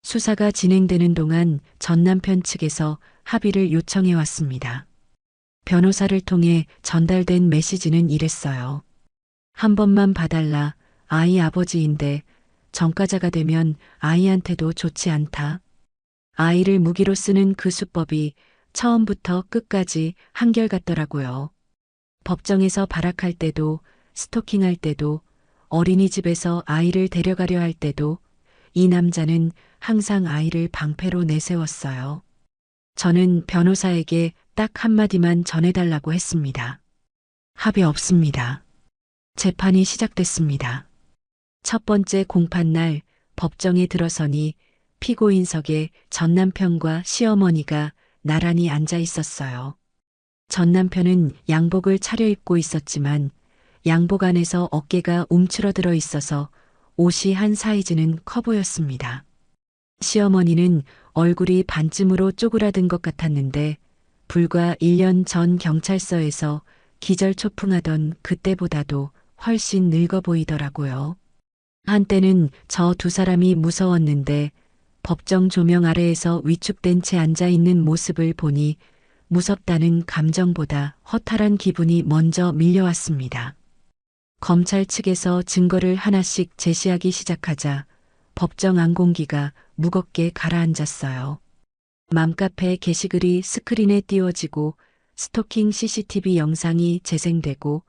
수사가 진행되는 동안 전 남편 측에서 합의를 요청해 왔습니다. 변호사를 통해 전달된 메시지는 이랬어요. 한 번만 봐달라. 아이 아버지인데 전과자가 되면 아이한테도 좋지 않다. 아이를 무기로 쓰는 그 수법이 처음부터 끝까지 한결같더라고요. 법정에서 발악할 때도, 스토킹할 때도, 어린이집에서 아이를 데려가려 할 때도 이 남자는 항상 아이를 방패로 내세웠어요. 저는 변호사에게 딱 한마디만 전해달라고 했습니다. 합의 없습니다. 재판이 시작됐습니다. 첫 번째 공판날 법정에 들어서니 피고인석에 전 남편과 시어머니가 나란히 앉아 있었어요. 전 남편은 양복을 차려입고 있었지만 양복 안에서 어깨가 움츠러들어 있어서 옷이 한 사이즈는 커 보였습니다. 시어머니는 얼굴이 반쯤으로 쪼그라든 것 같았는데 불과 1년 전 경찰서에서 기절초풍하던 그때보다도 훨씬 늙어 보이더라고요. 한때는 저 두 사람이 무서웠는데 법정 조명 아래에서 위축된 채 앉아 있는 모습을 보니 무섭다는 감정보다 허탈한 기분이 먼저 밀려왔습니다. 검찰 측에서 증거를 하나씩 제시하기 시작하자 법정 안공기가 무겁게 가라앉았어요. 맘카페 게시글이 스크린에 띄워지고 스토킹 CCTV 영상이 재생되고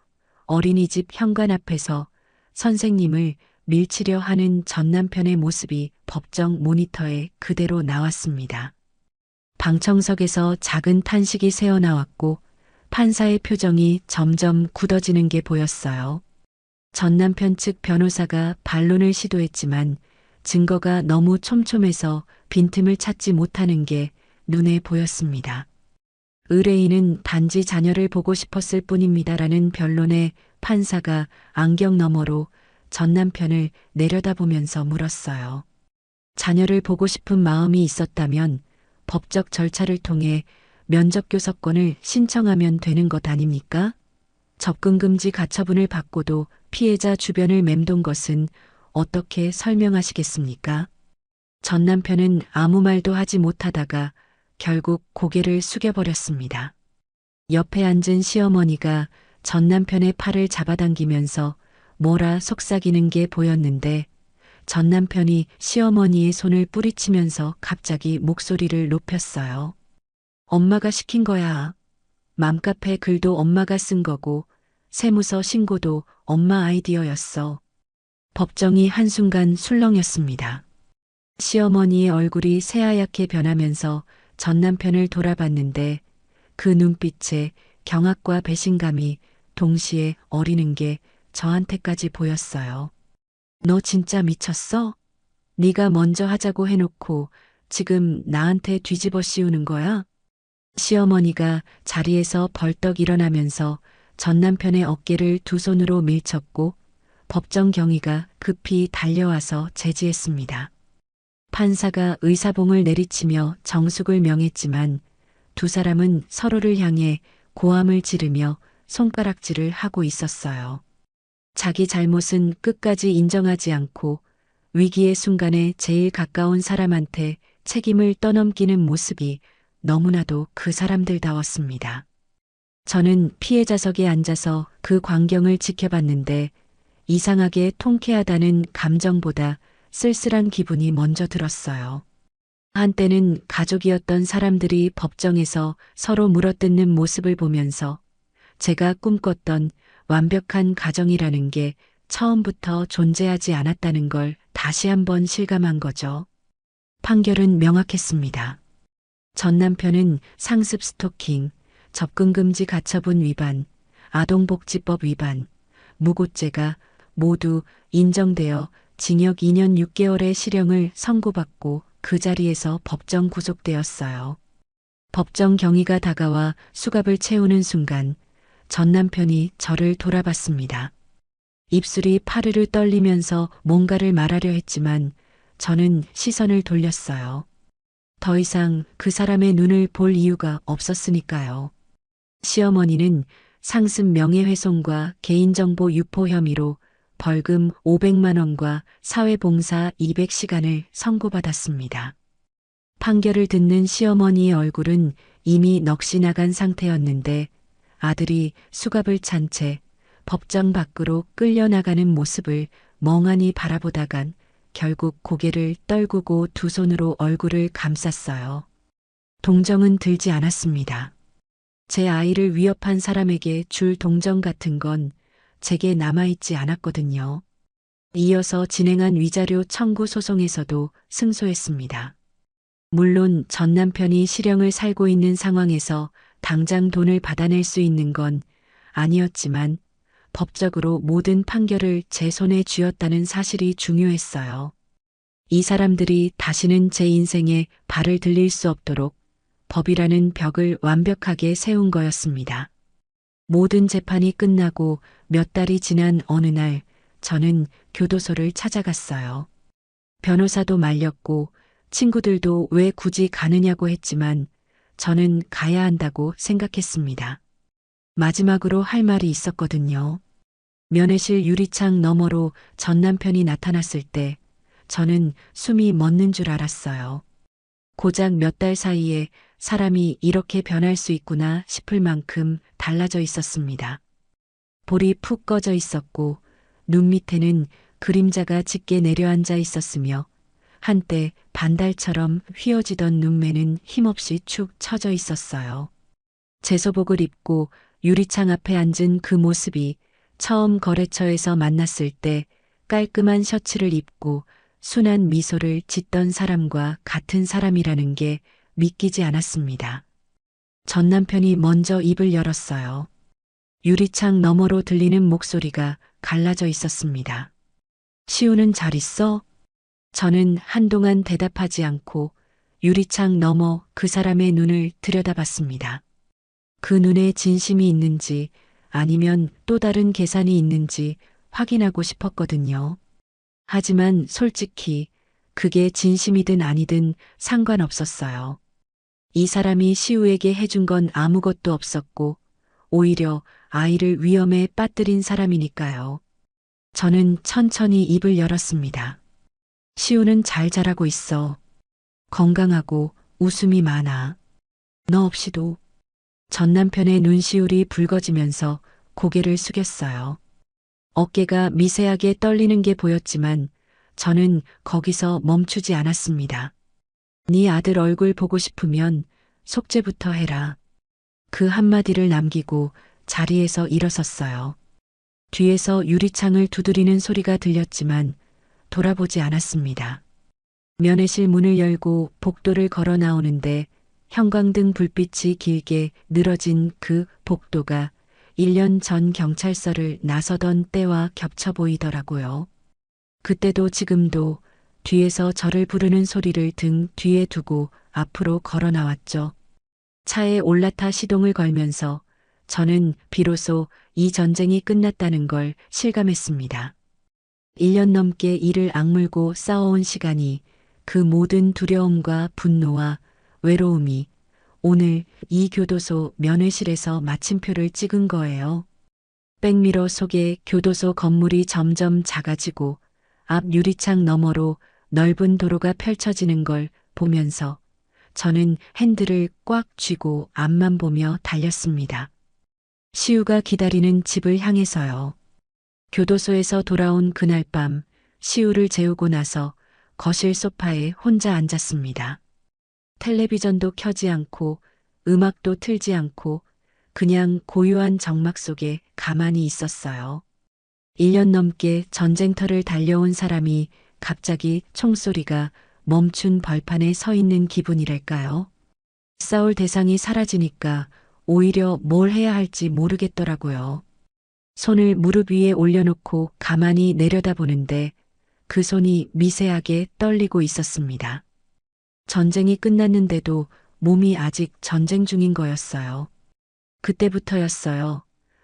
어린이집 현관 앞에서 선생님을 밀치려 하는 전 남편의 모습이 법정 모니터에 그대로 나왔습니다. 방청석에서 작은 탄식이 새어나왔고 판사의 표정이 점점 굳어지는 게 보였어요. 전 남편 측 변호사가 반론을 시도했지만 증거가 너무 촘촘해서 빈틈을 찾지 못하는 게 눈에 보였습니다. 의뢰인은 단지 자녀를 보고 싶었을 뿐입니다라는 변론에 판사가 안경 너머로 전 남편을 내려다보면서 물었어요. 자녀를 보고 싶은 마음이 있었다면 법적 절차를 통해 면접교섭권을 신청하면 되는 것 아닙니까? 접근금지 가처분을 받고도 피해자 주변을 맴돈 것은 어떻게 설명하시겠습니까? 전 남편은 아무 말도 하지 못하다가 결국 고개를 숙여버렸습니다. 옆에 앉은 시어머니가 전 남편의 팔을 잡아당기면서 뭐라 속삭이는 게 보였는데 전 남편이 시어머니의 손을 뿌리치면서 갑자기 목소리를 높였어요. 엄마가 시킨 거야. 맘카페 글도 엄마가 쓴 거고 세무서 신고도 엄마 아이디어였어. 법정이 한순간 술렁였습니다. 시어머니의 얼굴이 새하얗게 변하면서 전 남편을 돌아봤는데 그 눈빛에 경악과 배신감이 동시에 어리는 게 저한테까지 보였어요. 너 진짜 미쳤어? 네가 먼저 하자고 해놓고 지금 나한테 뒤집어 씌우는 거야? 시어머니가 자리에서 벌떡 일어나면서 전 남편의 어깨를 두 손으로 밀쳤고 법정 경위가 급히 달려와서 제지했습니다. 판사가 의사봉을 내리치며 정숙을 명했지만 두 사람은 서로를 향해 고함을 지르며 손가락질을 하고 있었어요. 자기 잘못은 끝까지 인정하지 않고 위기의 순간에 제일 가까운 사람한테 책임을 떠넘기는 모습이 너무나도 그 사람들다웠습니다. 저는 피해자석에 앉아서 그 광경을 지켜봤는데 이상하게 통쾌하다는 감정보다 쓸쓸한 기분이 먼저 들었어요. 한때는 가족이었던 사람들이 법정에서 서로 물어뜯는 모습을 보면서 제가 꿈꿨던 완벽한 가정이라는 게 처음부터 존재하지 않았다는 걸 다시 한번 실감한 거죠. 판결은 명확했습니다. 전 남편은 상습 스토킹, 접근금지 가처분 위반, 아동복지법 위반, 무고죄가 모두 인정되어 징역 2년 6개월의 실형을 선고받고 그 자리에서 법정 구속되었어요. 법정 경위가 다가와 수갑을 채우는 순간 전 남편이 저를 돌아봤습니다. 입술이 파르르 떨리면서 뭔가를 말하려 했지만 저는 시선을 돌렸어요. 더 이상 그 사람의 눈을 볼 이유가 없었으니까요. 시어머니는 상습 명예훼손과 개인정보 유포 �혐의로 벌금 500만 원과 사회봉사 200시간을 선고받았습니다. 판결을 듣는 시어머니의 얼굴은 이미 넋이 나간 상태였는데 아들이 수갑을 찬 채 법정 밖으로 끌려나가는 모습을 멍하니 바라보다간 결국 고개를 떨구고 두 손으로 얼굴을 감쌌어요. 동정은 들지 않았습니다. 제 아이를 위협한 사람에게 줄 동정 같은 건 제게 남아있지 않았거든요. 이어서 진행한 위자료 청구 소송에서도 승소했습니다. 물론 전 남편이 실형을 살고 있는 상황에서 당장 돈을 받아낼 수 있는 건 아니었지만 법적으로 모든 판결을 제 손에 쥐었다는 사실이 중요했어요. 이 사람들이 다시는 제 인생에 발을 들릴 수 없도록 법이라는 벽을 완벽하게 세운 거였습니다. 모든 재판이 끝나고 몇 달이 지난 어느 날 저는 교도소를 찾아갔어요. 변호사도 말렸고 친구들도 왜 굳이 가느냐고 했지만 저는 가야 한다고 생각했습니다. 마지막으로 할 말이 있었거든요. 면회실 유리창 너머로 전 남편이 나타났을 때 저는 숨이 멎는 줄 알았어요. 고작 몇 달 사이에 사람이 이렇게 변할 수 있구나 싶을 만큼 달라져 있었습니다. 볼이 푹 꺼져 있었고 눈 밑에는 그림자가 짙게 내려앉아 있었으며 한때 반달처럼 휘어지던 눈매는 힘없이 축 처져 있었어요. 제소복을 입고 유리창 앞에 앉은 그 모습이 처음 거래처에서 만났을 때 깔끔한 셔츠를 입고 순한 미소를 짓던 사람과 같은 사람이라는 게 믿기지 않았습니다. 전 남편이 먼저 입을 열었어요. 유리창 너머로 들리는 목소리가 갈라져 있었습니다. 시우는 잘 있어? 저는 한동안 대답하지 않고 유리창 너머 그 사람의 눈을 들여다봤습니다. 그 눈에 진심이 있는지 아니면 또 다른 계산이 있는지 확인하고 싶었거든요. 하지만 솔직히 그게 진심이든 아니든 상관없었어요. 이 사람이 시우에게 해준 건 아무것도 없었고 오히려 아이를 위험에 빠뜨린 사람이니까요. 저는 천천히 입을 열었습니다. 시우는 잘 자라고 있어. 건강하고 웃음이 많아. 너 없이도. 전 남편의 눈시울이 붉어지면서 고개를 숙였어요. 어깨가 미세하게 떨리는 게 보였지만 저는 거기서 멈추지 않았습니다. 네 아들 얼굴 보고 싶으면 속죄부터 해라. 그 한마디를 남기고 자리에서 일어섰어요. 뒤에서 유리창을 두드리는 소리가 들렸지만 돌아보지 않았습니다. 면회실 문을 열고 복도를 걸어 나오는데 형광등 불빛이 길게 늘어진 그 복도가 1년 전 경찰서를 나서던 때와 겹쳐 보이더라고요. 그때도 지금도 뒤에서 저를 부르는 소리를 등 뒤에 두고 앞으로 걸어 나왔죠. 차에 올라타 시동을 걸면서 저는 비로소 이 전쟁이 끝났다는 걸 실감했습니다. 1년 넘게 이를 악물고 싸워온 시간이 그 모든 두려움과 분노와 외로움이 오늘 이 교도소 면회실에서 마침표를 찍은 거예요. 백미러 속에 교도소 건물이 점점 작아지고 앞 유리창 너머로 넓은 도로가 펼쳐지는 걸 보면서 저는 핸들을 꽉 쥐고 앞만 보며 달렸습니다. 시우가 기다리는 집을 향해서요. 교도소에서 돌아온 그날 밤 시우를 재우고 나서 거실 소파에 혼자 앉았습니다. 텔레비전도 켜지 않고 음악도 틀지 않고 그냥 고요한 정막 속에 가만히 있었어요. 1년 넘게 전쟁터를 달려온 사람이 갑자기 총소리가 멈춘 벌판에 서 있는 기분이랄까요? 싸울 대상이 사라지니까 오히려 뭘 해야 할지 모르겠더라고요. 손을 무릎 위에 올려놓고 가만히 내려다보는데 그 손이 미세하게 떨리고 있었습니다. 전쟁이 끝났는데도 몸이 아직 전쟁 중인 거였어요. 그때부터였어요.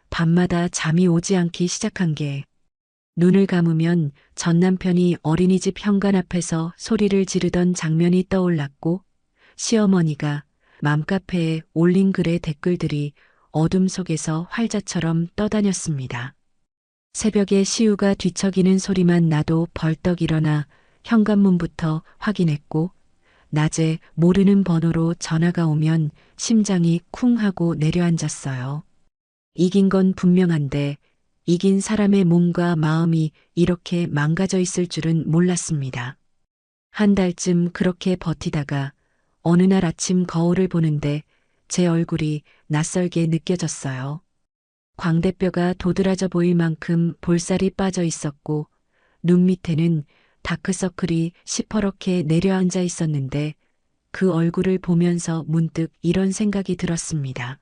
밤마다 잠이 오지 않기 시작한 게. 눈을 감으면 전 남편이 어린이집 현관 앞에서 소리를 지르던 장면이 떠올랐고, 시어머니가 맘카페에 올린 글의 댓글들이 어둠 속에서 활자처럼 떠다녔습니다. 새벽에 시우가 뒤척이는 소리만 나도 벌떡 일어나 현관문부터 확인했고, 낮에 모르는 번호로 전화가 오면 심장이 쿵 하고 내려앉았어요. 이긴 건 분명한데 이긴 사람의 몸과 마음이 이렇게 망가져 있을 줄은 몰랐습니다. 한 달쯤 그렇게 버티다가 어느 날 아침 거울을 보는데 제 얼굴이 낯설게 느껴졌어요. 광대뼈가 도드라져 보일 만큼 볼살이 빠져 있었고 눈 밑에는 다크서클이 시퍼렇게 내려앉아 있었는데 그 얼굴을 보면서 문득 이런 생각이 들었습니다.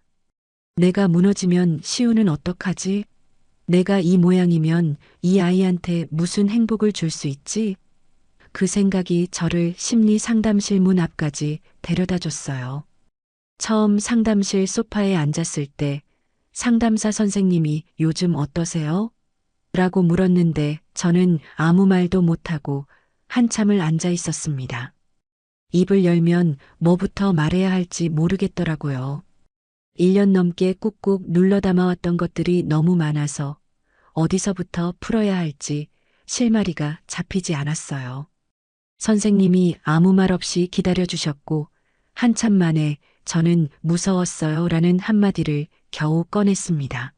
내가 무너지면 시우는 어떡하지? 내가 이 모양이면 이 아이한테 무슨 행복을 줄 수 있지? 그 생각이 저를 심리 상담실 문 앞까지 데려다 줬어요. 처음 상담실 소파에 앉았을 때 상담사 선생님이 요즘 어떠세요? 라고 물었는데 저는 아무 말도 못하고 한참을 앉아 있었습니다. 입을 열면 뭐부터 말해야 할지 모르겠더라고요. 1년 넘게 꾹꾹 눌러 담아왔던 것들이 너무 많아서 어디서부터 풀어야 할지 실마리가 잡히지 않았어요. 선생님이 아무 말 없이 기다려주셨고 한참 만에 저는 무서웠어요 라는 한마디를 겨우 꺼냈습니다.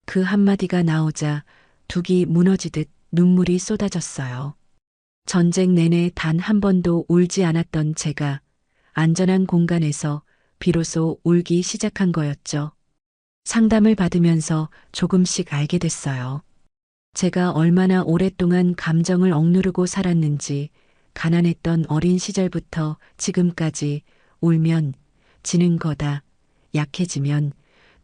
그 한마디가 나오자 둑이 무너지듯 눈물이 쏟아졌어요. 전쟁 내내 단 한 번도 울지 않았던 제가 안전한 공간에서 비로소 울기 시작한 거였죠. 상담을 받으면서 조금씩 알게 됐어요. 제가 얼마나 오랫동안 감정을 억누르고 살았는지, 가난했던 어린 시절부터 지금까지 울면 지는 거다, 약해지면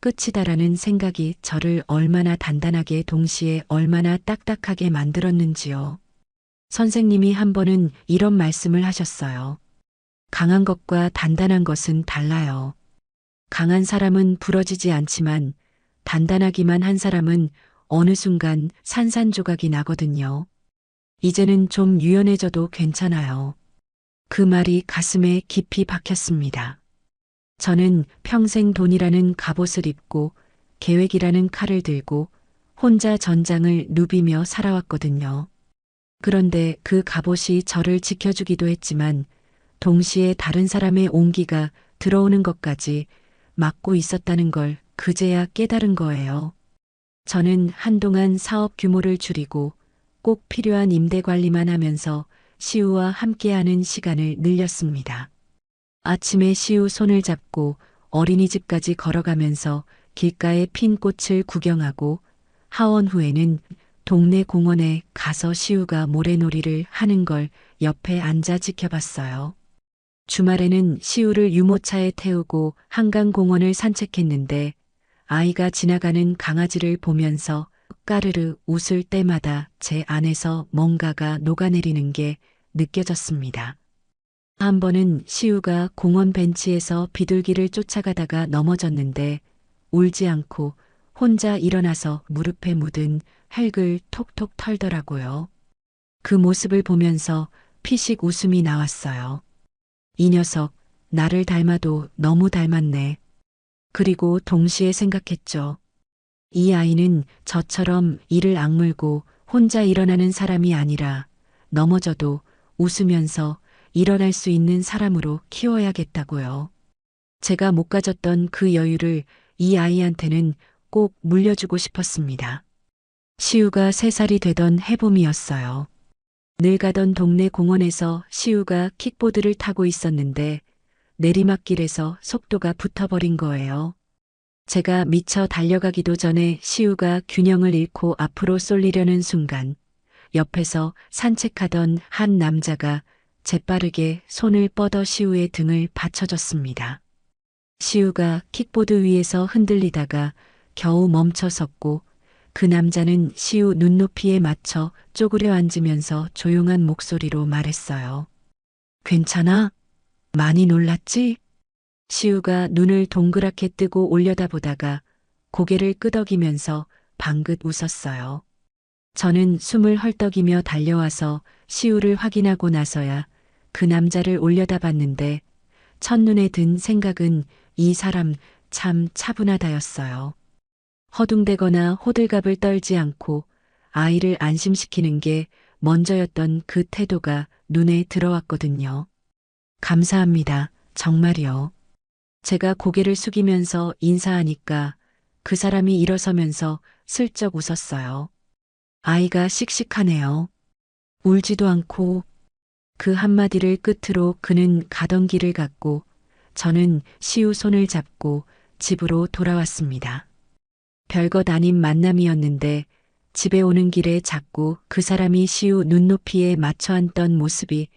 끝이다라는 생각이 저를 얼마나 단단하게 동시에 얼마나 딱딱하게 만들었는지요. 선생님이 한 번은 이런 말씀을 하셨어요. 강한 것과 단단한 것은 달라요. 강한 사람은 부러지지 않지만 단단하기만 한 사람은 어느 순간 산산조각이 나거든요. 이제는 좀 유연해져도 괜찮아요. 그 말이 가슴에 깊이 박혔습니다. 저는 평생 돈이라는 갑옷을 입고 계획이라는 칼을 들고 혼자 전장을 누비며 살아왔거든요. 그런데 그 갑옷이 저를 지켜주기도 했지만 동시에 다른 사람의 온기가 들어오는 것까지 막고 있었다는 걸 그제야 깨달은 거예요. 저는 한동안 사업 규모를 줄이고 꼭 필요한 임대 관리만 하면서 시우와 함께하는 시간을 늘렸습니다. 아침에 시우 손을 잡고 어린이집까지 걸어가면서 길가에 핀 꽃을 구경하고 하원 후에는 동네 공원에 가서 시우가 모래놀이를 하는 걸 옆에 앉아 지켜봤어요. 주말에는 시우를 유모차에 태우고 한강공원을 산책했는데 아이가 지나가는 강아지를 보면서 까르르 웃을 때마다 제 안에서 뭔가가 녹아내리는 게 느껴졌습니다. 한 번은 시우가 공원 벤치에서 비둘기를 쫓아가다가 넘어졌는데 울지 않고 혼자 일어나서 무릎에 묻은 흙을 톡톡 털더라고요. 그 모습을 보면서 피식 웃음이 나왔어요. 이 녀석 나를 닮아도 너무 닮았네. 그리고 동시에 생각했죠. 이 아이는 저처럼 이를 악물고 혼자 일어나는 사람이 아니라 넘어져도 웃으면서 일어날 수 있는 사람으로 키워야겠다고요. 제가 못 가졌던 그 여유를 이 아이한테는 꼭 물려주고 싶었습니다. 시우가 3살이 되던 해봄이었어요. 늘 가던 동네 공원에서 시우가 킥보드를 타고 있었는데 내리막길에서 속도가 붙어버린 거예요. 제가 미처 달려가기도 전에 시우가 균형을 잃고 앞으로 쏠리려는 순간 옆에서 산책하던 한 남자가 재빠르게 손을 뻗어 시우의 등을 받쳐줬습니다. 시우가 킥보드 위에서 흔들리다가 겨우 멈춰 섰고 그 남자는 시우 눈높이에 맞춰 쪼그려 앉으면서 조용한 목소리로 말했어요. 괜찮아? 많이 놀랐지? 시우가 눈을 동그랗게 뜨고 올려다보다가 고개를 끄덕이면서 방긋 웃었어요. 저는 숨을 헐떡이며 달려와서 시우를 확인하고 나서야 그 남자를 올려다봤는데 첫눈에 든 생각은 이 사람 참 차분하다였어요. 허둥대거나 호들갑을 떨지 않고 아이를 안심시키는 게 먼저였던 그 태도가 눈에 들어왔거든요. 감사합니다. 정말이요. 제가 고개를 숙이면서 인사하니까 그 사람이 일어서면서 슬쩍 웃었어요. 아이가 씩씩하네요. 울지도 않고. 그 한마디를 끝으로 그는 가던 길을 갔고 저는 시우 손을 잡고 집으로 돌아왔습니다. 별것 아닌 만남이었는데 집에 오는 길에 자꾸 그 사람이 시우 눈높이에 맞춰 앉던 모습이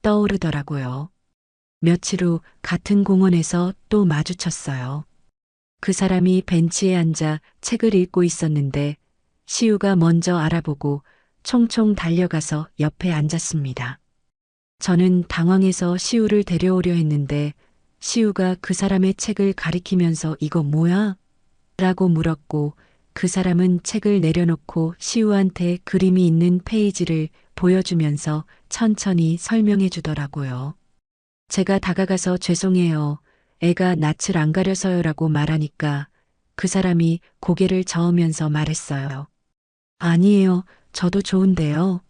떠오르더라고요. 며칠 후 같은 공원에서 또 마주쳤어요. 그 사람이 벤치에 앉아 책을 읽고 있었는데 시우가 먼저 알아보고 총총 달려가서 옆에 앉았습니다. 저는 당황해서 시우를 데려오려 했는데 시우가 그 사람의 책을 가리키면서 이거 뭐야? 라고 물었고 그 사람은 책을 내려놓고 시우한테 그림이 있는 페이지를 보여주면서 천천히 설명해 주더라고요. 제가 다가가서 죄송해요. 애가 낯을 안 가려서요라고 말하니까 그 사람이 고개를 저으면서 말했어요. 아니에요. 저도 좋은데요.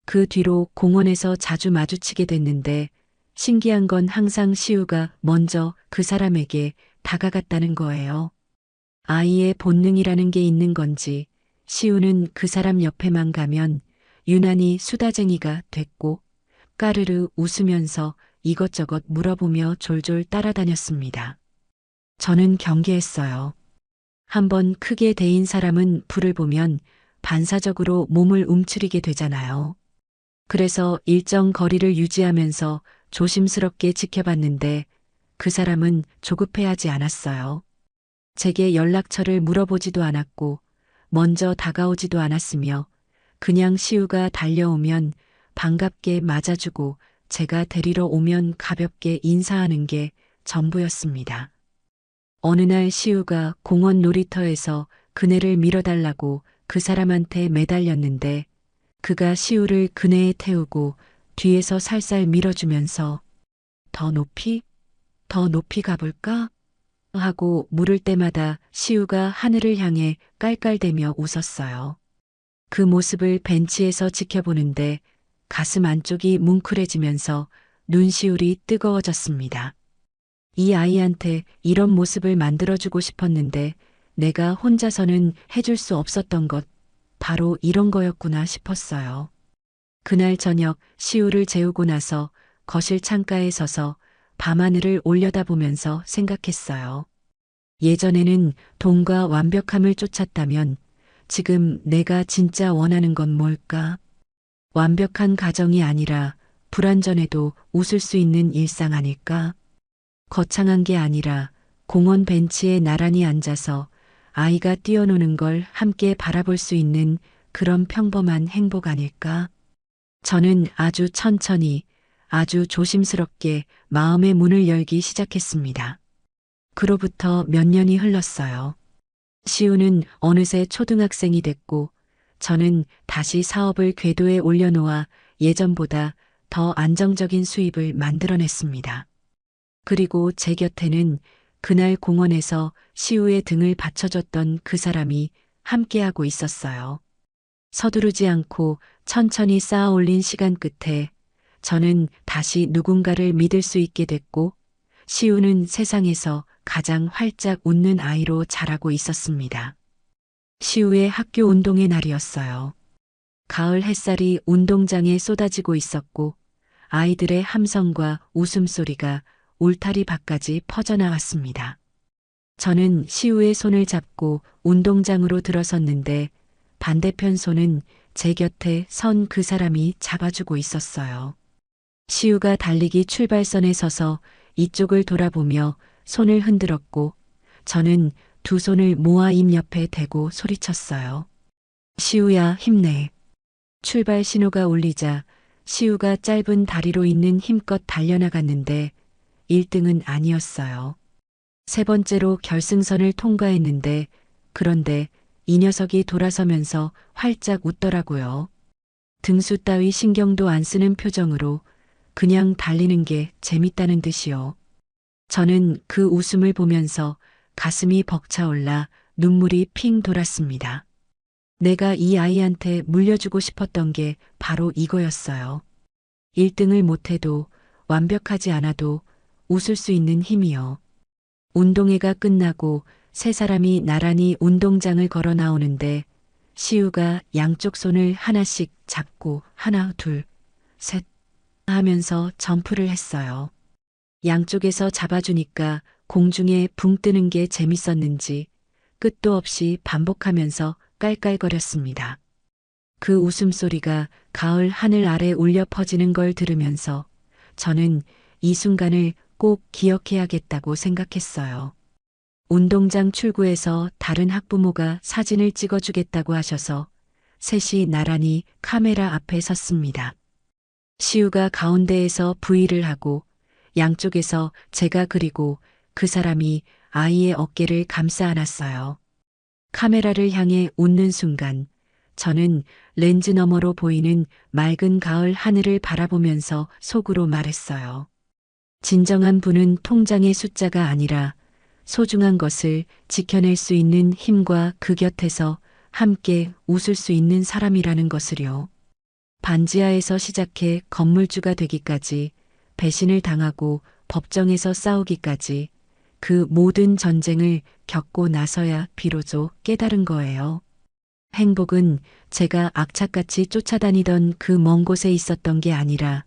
그 뒤로 공원에서 자주 마주치게 됐는데 신기한 건 항상 시우가 먼저 그 사람에게 다가갔다는 거예요. 아이의 본능이라는 게 있는 건지 시우는 그 사람 옆에만 가면 유난히 수다쟁이가 됐고 까르르 웃으면서 이것저것 물어보며 졸졸 따라다녔습니다. 저는 경계했어요. 한번 크게 데인 사람은 불을 보면 반사적으로 몸을 움츠리게 되잖아요. 그래서 일정 거리를 유지하면서 조심스럽게 지켜봤는데 그 사람은 조급해하지 않았어요. 제게 연락처를 물어보지도 않았고 먼저 다가오지도 않았으며 그냥 시우가 달려오면 반갑게 맞아주고 제가 데리러 오면 가볍게 인사하는 게 전부였습니다. 어느 날 시우가 공원 놀이터에서 그네를 밀어달라고 그 사람한테 매달렸는데 그가 시우를 그네에 태우고 뒤에서 살살 밀어주면서 더 높이? 더 높이 가볼까? 하고 물을 때마다 시우가 하늘을 향해 깔깔대며 웃었어요. 그 모습을 벤치에서 지켜보는데 가슴 안쪽이 뭉클해지면서 눈시울이 뜨거워졌습니다. 이 아이한테 이런 모습을 만들어주고 싶었는데 내가 혼자서는 해줄 수 없었던 것, 바로 이런 거였구나 싶었어요. 그날 저녁 시우를 재우고 나서 거실 창가에 서서 밤하늘을 올려다보면서 생각했어요. 예전에는 돈과 완벽함을 쫓았다면 지금 내가 진짜 원하는 건 뭘까? 완벽한 가정이 아니라 불완전해도 웃을 수 있는 일상 아닐까? 거창한 게 아니라 공원 벤치에 나란히 앉아서 아이가 뛰어노는 걸 함께 바라볼 수 있는 그런 평범한 행복 아닐까? 저는 아주 천천히, 아주 조심스럽게 마음의 문을 열기 시작했습니다. 그로부터 몇 년이 흘렀어요. 시우는 어느새 초등학생이 됐고 저는 다시 사업을 궤도에 올려놓아 예전보다 더 안정적인 수입을 만들어냈습니다. 그리고 제 곁에는 그날 공원에서 시우의 등을 받쳐줬던 그 사람이 함께하고 있었어요. 서두르지 않고 천천히 쌓아 올린 시간 끝에 저는 다시 누군가를 믿을 수 있게 됐고 시우는 세상에서 가장 활짝 웃는 아이로 자라고 있었습니다. 시우의 학교 운동의 날이었어요. 가을 햇살이 운동장에 쏟아지고 있었고 아이들의 함성과 웃음소리가 울타리 밖까지 퍼져나왔습니다. 저는 시우의 손을 잡고 운동장으로 들어섰는데 반대편 손은 제 곁에 선 그 사람이 잡아주고 있었어요. 시우가 달리기 출발선에 서서 이쪽을 돌아보며 손을 흔들었고 저는 두 손을 모아 입 옆에 대고 소리쳤어요. 시우야, 힘내. 출발 신호가 울리자 시우가 짧은 다리로 있는 힘껏 달려나갔는데 1등은 아니었어요. 세 번째로 결승선을 통과했는데 그런데 이 녀석이 돌아서면서 활짝 웃더라고요. 등수 따위 신경도 안 쓰는 표정으로 그냥 달리는 게 재밌다는 듯이요. 저는 그 웃음을 보면서 가슴이 벅차올라 눈물이 핑 돌았습니다. 내가 이 아이한테 물려주고 싶었던 게 바로 이거였어요. 1등을 못해도 완벽하지 않아도 웃을 수 있는 힘이요. 운동회가 끝나고 세 사람이 나란히 운동장을 걸어 나오는데 시우가 양쪽 손을 하나씩 잡고 하나, 둘, 셋 하면서 점프를 했어요. 양쪽에서 잡아주니까 공중에 붕 뜨는 게 재밌었는지 끝도 없이 반복하면서 깔깔거렸습니다. 그 웃음소리가 가을 하늘 아래 울려 퍼지는 걸 들으면서 저는 이 순간을 꼭 기억해야겠다고 생각했어요. 운동장 출구에서 다른 학부모가 사진을 찍어주겠다고 하셔서 셋이 나란히 카메라 앞에 섰습니다. 시우가 가운데에서 V를 하고 양쪽에서 제가 그리고 그 사람이 아이의 어깨를 감싸 안았어요. 카메라를 향해 웃는 순간 저는 렌즈 너머로 보이는 맑은 가을 하늘을 바라보면서 속으로 말했어요. 진정한 분은 통장의 숫자가 아니라 소중한 것을 지켜낼 수 있는 힘과 그 곁에서 함께 웃을 수 있는 사람이라는 것을요. 반지하에서 시작해 건물주가 되기까지 배신을 당하고 법정에서 싸우기까지 그 모든 전쟁을 겪고 나서야 비로소 깨달은 거예요. 행복은 제가 악착같이 쫓아다니던 그 먼 곳에 있었던 게 아니라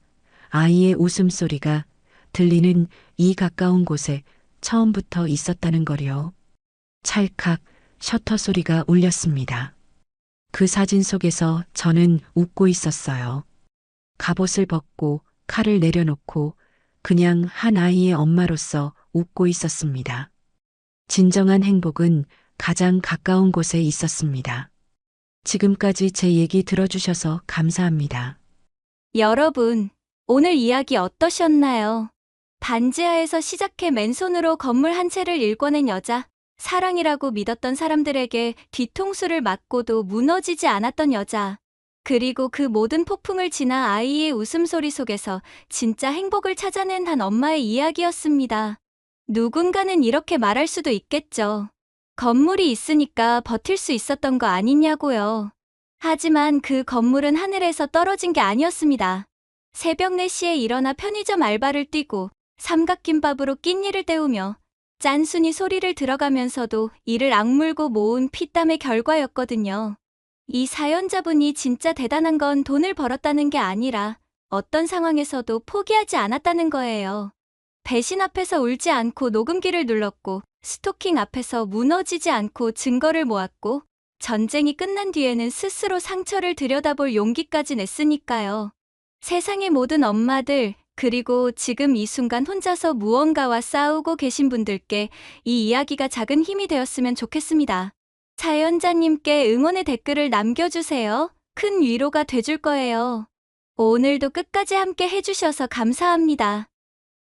아이의 웃음소리가 들리는 이 가까운 곳에 처음부터 있었다는 거요. 찰칵 셔터 소리가 울렸습니다. 그 사진 속에서 저는 웃고 있었어요. 갑옷을 벗고 칼을 내려놓고 그냥 한 아이의 엄마로서 웃고 있었습니다. 진정한 행복은 가장 가까운 곳에 있었습니다. 지금까지 제 얘기 들어주셔서 감사합니다. 여러분, 오늘 이야기 어떠셨나요? 반지하에서 시작해 맨손으로 건물 한 채를 일궈낸 여자, 사랑이라고 믿었던 사람들에게 뒤통수를 맞고도 무너지지 않았던 여자, 그리고 그 모든 폭풍을 지나 아이의 웃음소리 속에서 진짜 행복을 찾아낸 한 엄마의 이야기였습니다. 누군가는 이렇게 말할 수도 있겠죠. 건물이 있으니까 버틸 수 있었던 거 아니냐고요. 하지만 그 건물은 하늘에서 떨어진 게 아니었습니다. 새벽 4시에 일어나 편의점 알바를 뛰고 삼각김밥으로 낀니를 때우며 짠순이 소리를 들어가면서도 이를 악물고 모은 피땀의 결과였거든요. 이 사연자분이 진짜 대단한 건 돈을 벌었다는 게 아니라 어떤 상황에서도 포기하지 않았다는 거예요. 배신 앞에서 울지 않고 녹음기를 눌렀고 스토킹 앞에서 무너지지 않고 증거를 모았고 전쟁이 끝난 뒤에는 스스로 상처를 들여다볼 용기까지 냈으니까요. 세상의 모든 엄마들, 그리고 지금 이 순간 혼자서 무언가와 싸우고 계신 분들께 이 이야기가 작은 힘이 되었으면 좋겠습니다. 사연자님께 응원의 댓글을 남겨주세요. 큰 위로가 돼줄 거예요. 오늘도 끝까지 함께 해주셔서 감사합니다.